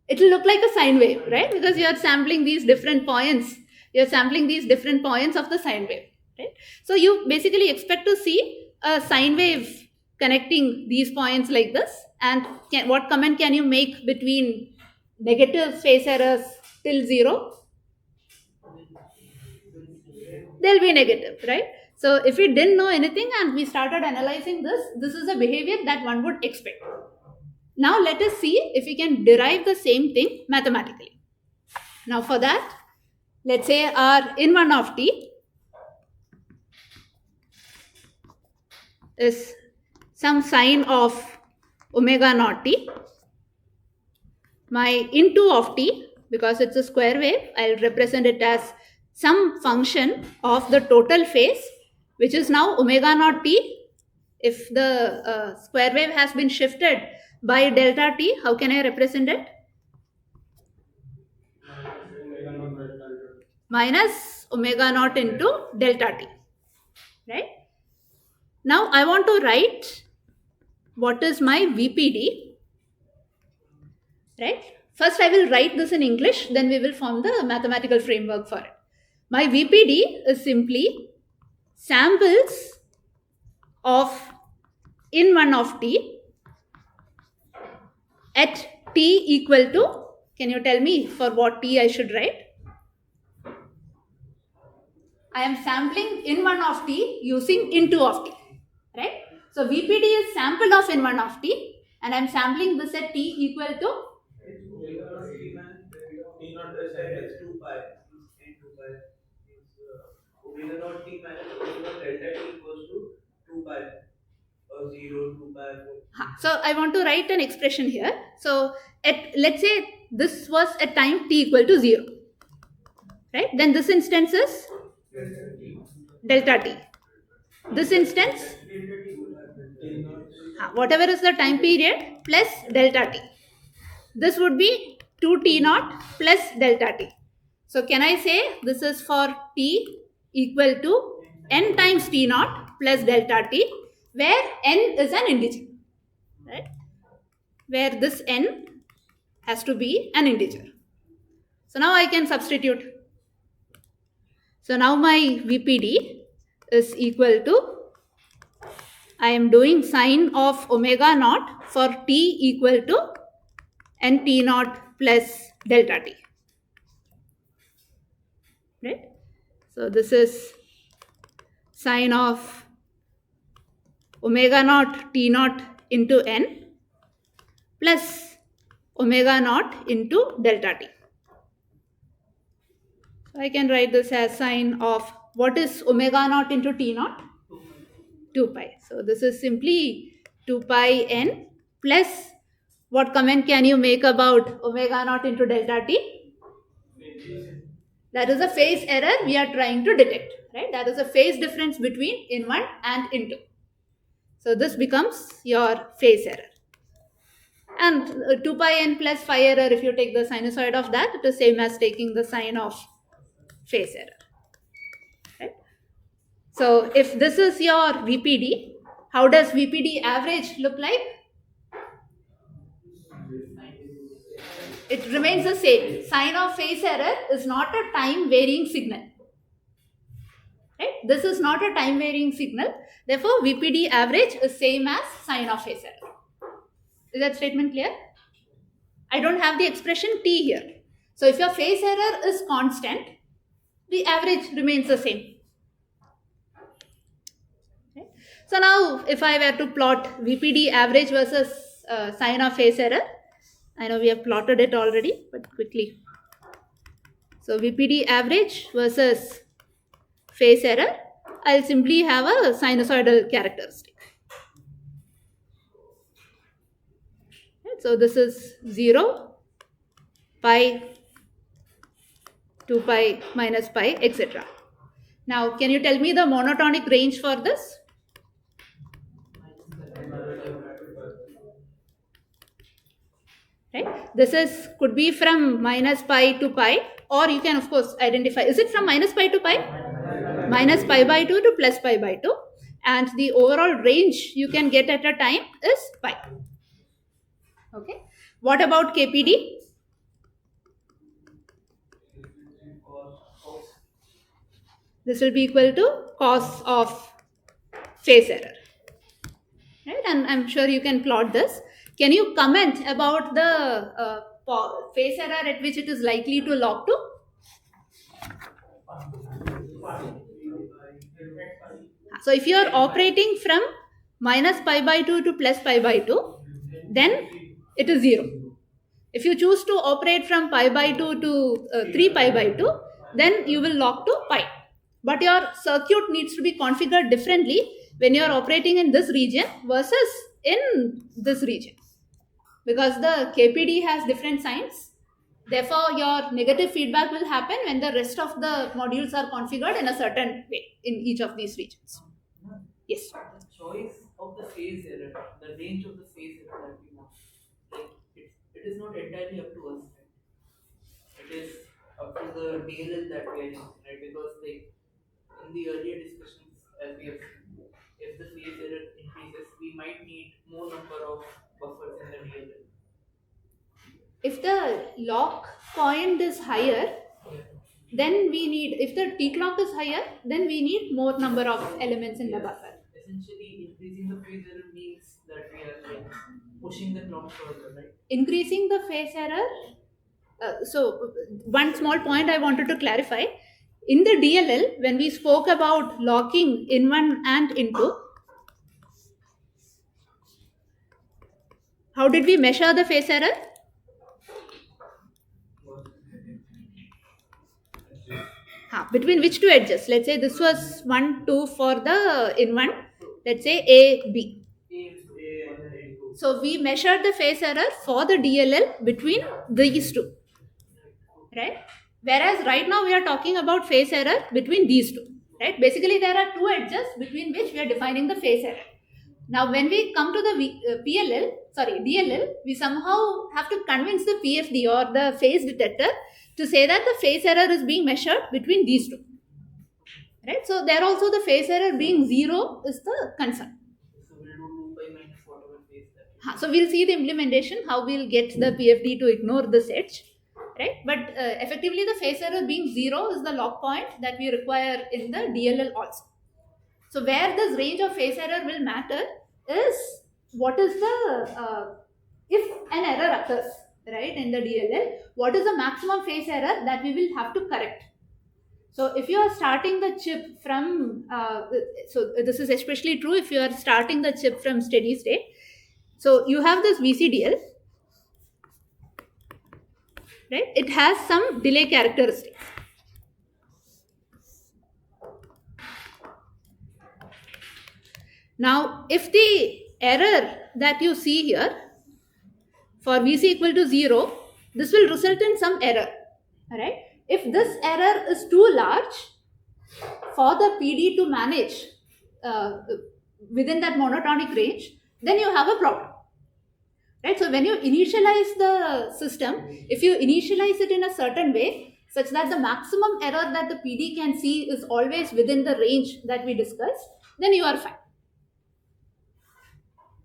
It will look like a sine wave, right? Because you are sampling these different points. You are sampling these different points of the sine wave, right? So you basically expect to see a sine wave connecting these points like this. And what comment can you make between negative phase errors till 0? They'll be negative, right? So if we didn't know anything and we started analyzing this is a behavior that one would expect. Now let us see if we can derive the same thing mathematically. Now for that, let's say our in1 of t is some sine of omega naught t. My in2 of t, because it's a square wave, I'll represent it as some function of the total phase, which is now omega naught t. If the square wave has been shifted by delta t, how can I represent it? Minus omega naught into delta t. Right? Now I want to write what is my VPD. Right? First I will write this in English, then we will form the mathematical framework for it. My VPD is simply samples of in1 of t at t equal to, can you tell me for what t I should write? I am sampling in1 of t using in2 of t, right? So VPD is sample of in1 of t and I am sampling this at t equal to T naught is minus 2 pi. And 2 pi is omega naught t minus omega naught delta t equals to 2 pi. Or 0, 2 pi. So I want to write an expression here. So let's say this was at time t equal to 0. Right? Then this instance is delta t. This instance, whatever is the time period plus delta t. This would be 2t naught plus delta t. So can I say this is for t equal to n times t naught plus delta t, where n is an integer, right? Where this n has to be an integer. So now I can substitute. So now my VPD is equal to, I am doing sine of omega naught for t equal to n t naught plus delta t. Right? So this is sine of omega naught t naught into n plus omega naught into delta t. So I can write this as sine of, what is omega naught into t naught? 2 pi. So this is simply 2 pi n plus, what comment can you make about omega naught into delta t? That is a phase error we are trying to detect, right? That is a phase difference between in1 and in2. So this becomes your phase error. And 2 pi n plus phi error, if you take the sinusoid of that, it is same as taking the sine of phase error. Right? So if this is your VPD, how does VPD average look like? It remains the same. Sine of phase error is not a time varying signal. Right? This is not a time varying signal. Therefore, VPD average is same as sine of phase error. Is that statement clear? I don't have the expression t here. So if your phase error is constant, the average remains the same. Okay. So now if I were to plot VPD average versus sine of phase error, I know we have plotted it already, but quickly. So VPD average versus phase error, I'll simply have a sinusoidal characteristic. Right. So this is 0, pi, 2 pi, minus pi, etc. Now, can you tell me the monotonic range for this? Right? This is could be from minus pi to pi, or you can of course identify, is it from minus pi to pi? Minus pi by 2 to plus pi by 2, and the overall range you can get at a time is pi. Okay. What about KPD? This will be equal to cos of phase error. Right? And I'm sure you can plot this. Can you comment about the phase error at which it is likely to log to? So if you are operating from minus pi by 2 to plus pi by 2, then it is 0. If you choose to operate from pi by 2 to 3 pi by 2, then you will log to pi. But your circuit needs to be configured differently when you are operating in this region versus in this region. Because the KPD has different signs. Therefore, your negative feedback will happen when the rest of the modules are configured in a certain way in each of these regions. Yes. The choice of the phase error, the range of the phase error that we want, like it is not entirely up to us, right? It is up to the DLL that we are using, right? Because like in the earlier discussions, as we have seen, if the phase error increases, we might need more number of buffers in the DLL. If the lock point is higher, then we need, if the T clock is higher, then we need more number of elements in the buffer. Essentially, increasing the phase error means that we are like pushing the clock further, right? Increasing the phase error. So one small point I wanted to clarify. In the DLL, when we spoke about locking in1 and in2, how did we measure the phase error? Between which two edges? Let's say this was 1, 2 for the in1. Let's say A, B. So we measured the phase error for the DLL between these two. Right? Whereas right now we are talking about phase error between these two. Right? Basically there are two edges between which we are defining the phase error. Now when we come to the DLL, we somehow have to convince the PFD or the phase detector to say that the phase error is being measured between these two. Right? So there also the phase error being 0 is the concern. So we'll do 2 pi minus whatever phase that. So we'll see the implementation, how we'll get the PFD to ignore this edge. Right? But effectively the phase error being 0 is the lock point that we require in the DLL also. So where this range of phase error will matter is what is the, if an error occurs, right, in the DLL, what is the maximum phase error that we will have to correct. So if you are starting the chip from, so this is especially true if you are starting the chip from steady state. So you have this VCDL, right? It has some delay characteristics. Now, if the error that you see here for VC equal to 0, this will result in some error, right? If this error is too large for the PD to manage uh, within that monotonic range, then you have a problem. Right? So when you initialize the system, if you initialize it in a certain way such that the maximum error that the PD can see is always within the range that we discussed, then you are fine.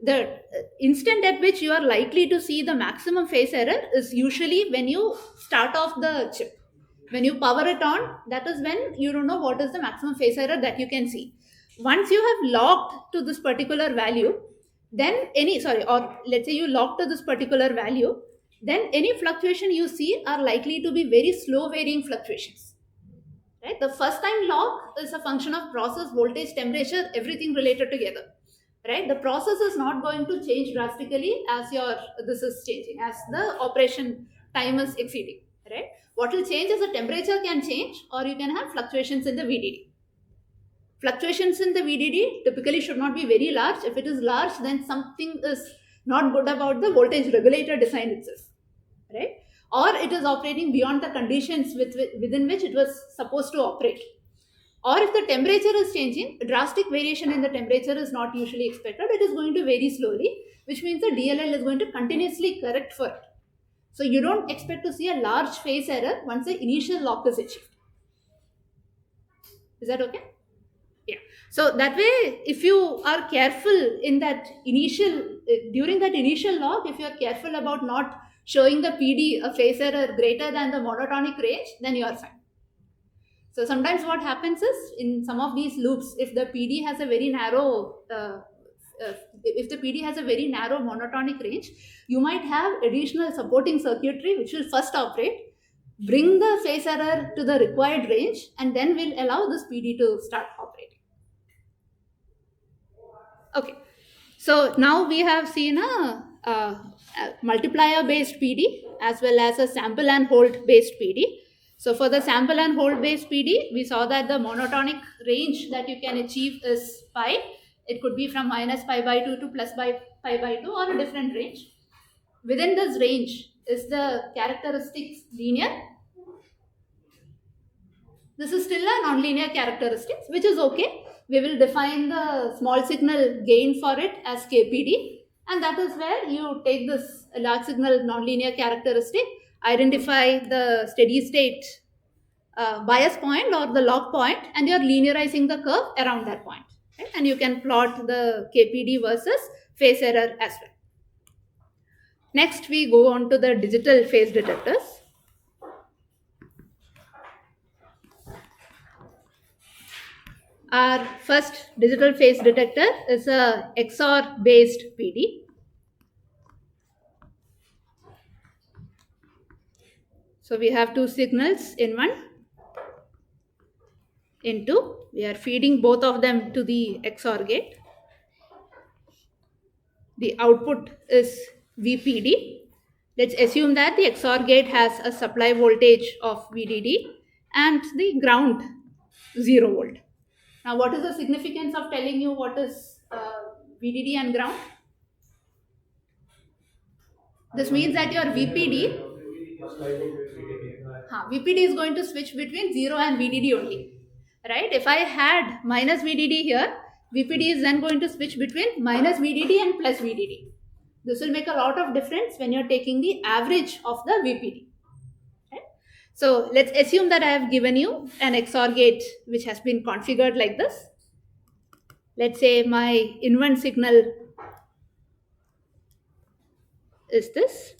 The instant at which you are likely to see the maximum phase error is usually when you start off the chip. When you power it on, that is when you don't know what is the maximum phase error that you can see. Once you have locked to this particular value, then or let's say you lock to this particular value, then any fluctuation you see are likely to be very slow varying fluctuations. Right? The first time lock is a function of process, voltage, temperature, everything related together. Right? The process is not going to change drastically as this is changing, as the operation time is exceeding. Right? What will change is the temperature can change, or you can have fluctuations in the VDD. Fluctuations in the VDD typically should not be very large. If it is large, then something is not good about the voltage regulator design itself, right? Or it is operating beyond the conditions within which it was supposed to operate. Or if the temperature is changing, drastic variation in the temperature is not usually expected. It is going to vary slowly, which means the DLL is going to continuously correct for it. So you don't expect to see a large phase error once the initial lock is achieved. Is that okay? Yeah. So that way, if you are careful in that during that initial lock, if you are careful about not showing the PD a phase error greater than the monotonic range, then you are fine. So sometimes what happens is, in some of these loops, if the PD has a very narrow monotonic range, you might have additional supporting circuitry which will first operate, bring the phase error to the required range, and then will allow this PD to start operating. Okay, so now we have seen a multiplier based PD as well as a sample and hold based PD. So for the sample and hold based PD, we saw that the monotonic range that you can achieve is pi. It could be from minus pi by 2 to plus pi by 2, or a different range. Within this range, is the characteristics linear? This is still a nonlinear characteristics, which is okay. We will define the small signal gain for it as KPD, and that is where you take this large signal nonlinear characteristic, identify the steady state bias point or the lock point, and you are linearizing the curve around that point. Right? And you can plot the KPD versus phase error as well. Next, we go on to the digital phase detectors. Our first digital phase detector is a XOR based PD. So we have two signals in one. In two, we are feeding both of them to the XOR gate. The output is VPD. Let's assume that the XOR gate has a supply voltage of VDD and the ground 0 volt. Now, what is the significance of telling you what is VDD and ground? This means that your VPD is going to switch between 0 and VDD only. Right? If I had minus VDD here, VPD is then going to switch between minus VDD and plus VDD. This will make a lot of difference when you're taking the average of the VPD. Right? So let's assume that I have given you an XOR gate which has been configured like this. Let's say my in1 signal is this.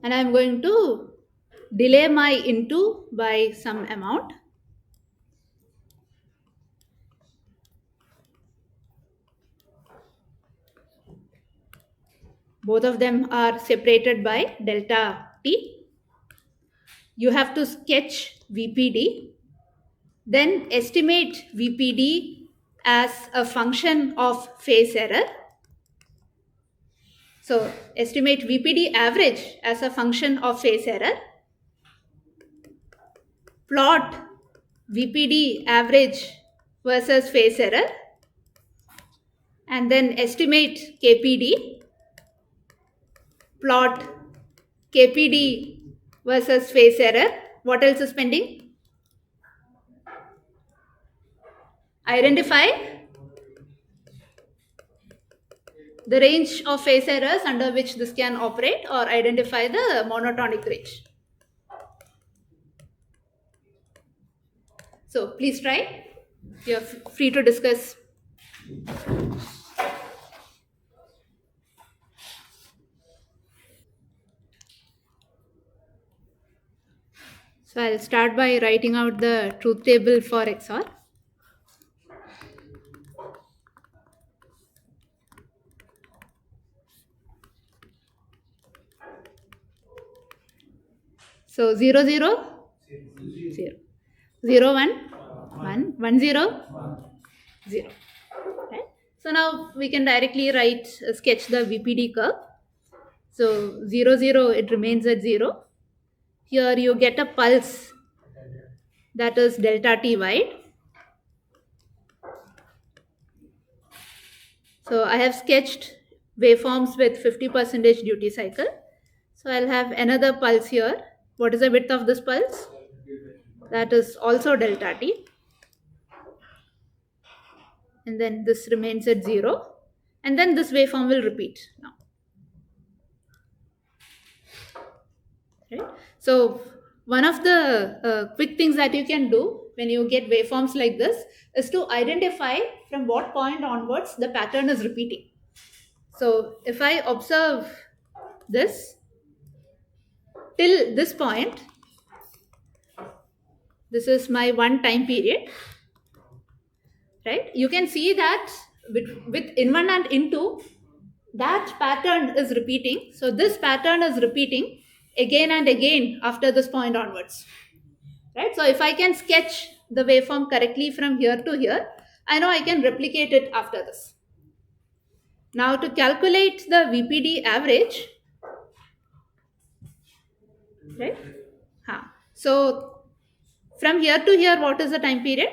And I'm going to delay my into by some amount. Both of them are separated by delta t. You have to sketch VPD, then estimate VPD as a function of phase error. So estimate VPD average as a function of phase error. Plot VPD average versus phase error. and then estimate KPD, plot KPD versus phase error. What else is pending? Identify the range of phase errors under which this can operate, or identify the monotonic range. So please try. You're free to discuss. So I'll start by writing out the truth table for XOR. So 0 0 0 0 1 1 1 0 0. Right? So now we can directly sketch the VPD curve. So 0 0, it remains at 0. Here you get a pulse that is delta t wide. So I have sketched waveforms with 50% duty cycle. So I'll have another pulse here. What is the width of this pulse? That is also delta t. And then this remains at 0. And then this waveform will repeat now. Right? So one of the quick things that you can do when you get waveforms like this is to identify from what point onwards the pattern is repeating. So if I observe this till this point, this is my one time period, right? You can see that with in1 and in2, that pattern is repeating. So this pattern is repeating again and again after this point onwards, right? So if I can sketch the waveform correctly from here to here, I know I can replicate it after this. Now to calculate the VPD average, right? So from here to here, what is the time period?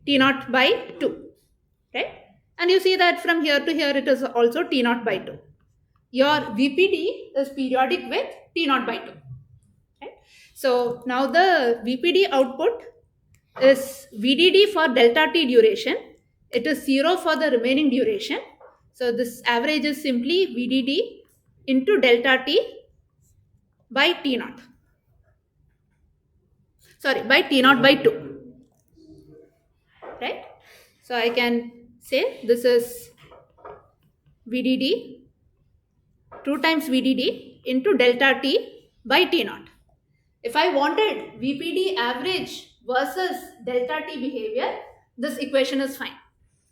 T0 by 2, right? And you see that from here to here, it is also T0 by 2. Your VPD is periodic with T0 by 2. Right? So now the VPD output is VDD for delta T duration. It is 0 for the remaining duration. So this average is simply VDD into delta T by T0. Sorry, by T0 by 2. Right? So I can say this is VDD, 2 times VDD into delta T by T0. If I wanted VPD average versus delta T behavior, this equation is fine.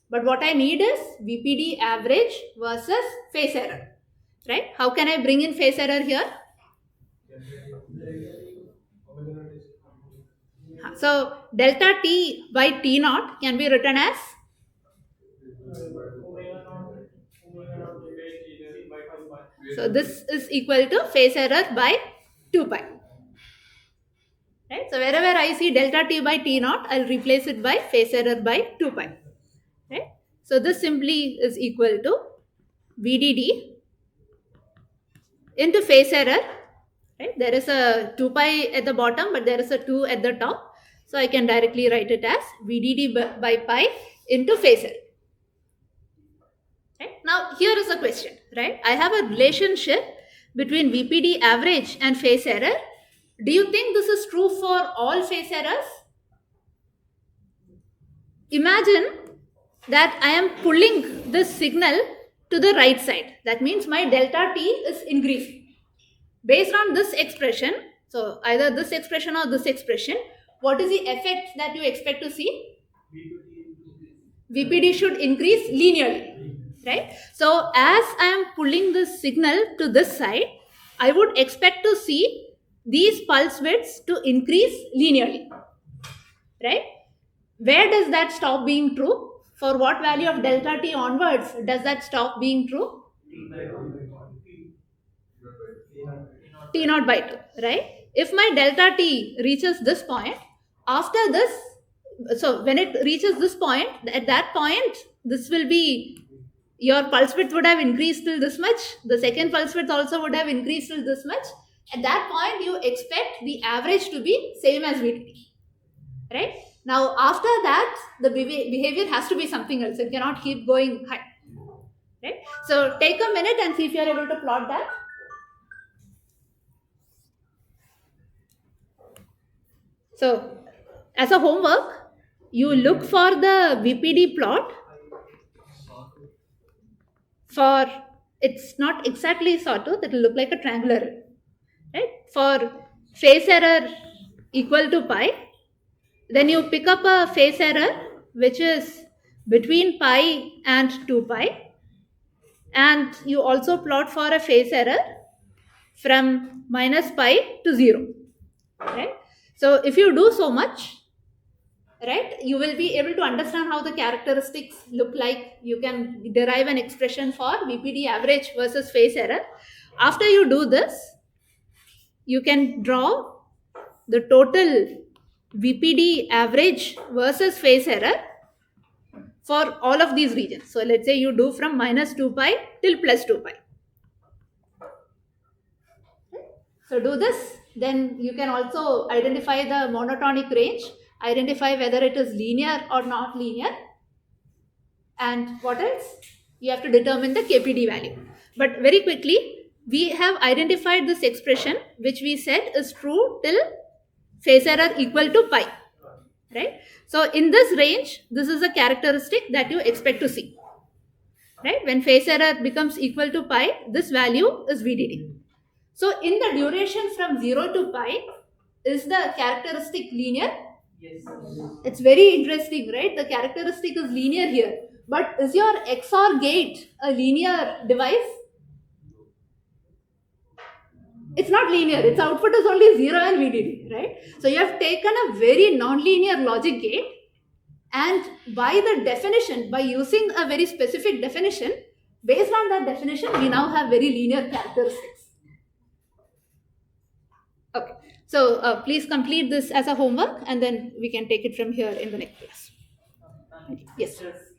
But what I need is VPD average versus phase error. Right? How can I bring in phase error here? So delta T by T0 can be written as so this is equal to phase error by 2 pi. Right? So wherever I see delta T by T0, I'll replace it by phase error by 2 pi. Right? So this simply is equal to VDD into phase error. Right? There is a 2 pi at the bottom, but there is a 2 at the top. So I can directly write it as VDD by pi into phase error. Right? Now here is a question. Right? I have a relationship between VPD average and phase error. Do you think this is true for all phase errors? Imagine that I am pulling this signal to the right side. That means my delta T is increasing. Based on this expression, so either this expression or this expression, what is the effect that you expect to see? VPD should increase linearly, right? So as I am pulling this signal to this side, I would expect to see these pulse widths to increase linearly, right? Where does that stop being true? For what value of delta T onwards does that stop being true? T0 by 2, right? If my delta T reaches this point, after this, So when it reaches this point, at that point, this will be, your pulse width would have increased till this much. The second pulse width also would have increased till this much. At that point, you expect the average to be same as VDD, right? Now, after that, the behavior has to be something else. It cannot keep going high, right? So take a minute and see if you are able to plot that. So, as a homework, you look for the VPD plot for, it's not exactly sawtooth, it will look like a triangular, right? For phase error equal to pi, then you pick up a phase error which is between pi and 2 pi, and you also plot for a phase error from minus pi to 0, right? So if you do so much, right, you will be able to understand how the characteristics look like. You can derive an expression for VPD average versus phase error. After you do this, you can draw the total VPD average versus phase error for all of these regions. So let's say you do from minus 2 pi till plus 2 pi. So do this, then you can also identify the monotonic range, identify whether it is linear or not linear, and what else? You have to determine the KPD value. But very quickly, we have identified this expression which we said is true till phase error equal to pi, right? So in this range, this is a characteristic that you expect to see, right? When phase error becomes equal to pi, this value is VDD. So in the duration from 0 to pi, is the characteristic linear? Yes. It's very interesting, right? The characteristic is linear here. But is your XOR gate a linear device? It's not linear. Its output is only 0 and VDD, right? So you have taken a very non-linear logic gate, and by the definition, by using a very specific definition, based on that definition, we now have very linear characteristics. Okay, so please complete this as a homework, and then we can take it from here in the next class. Yes. Just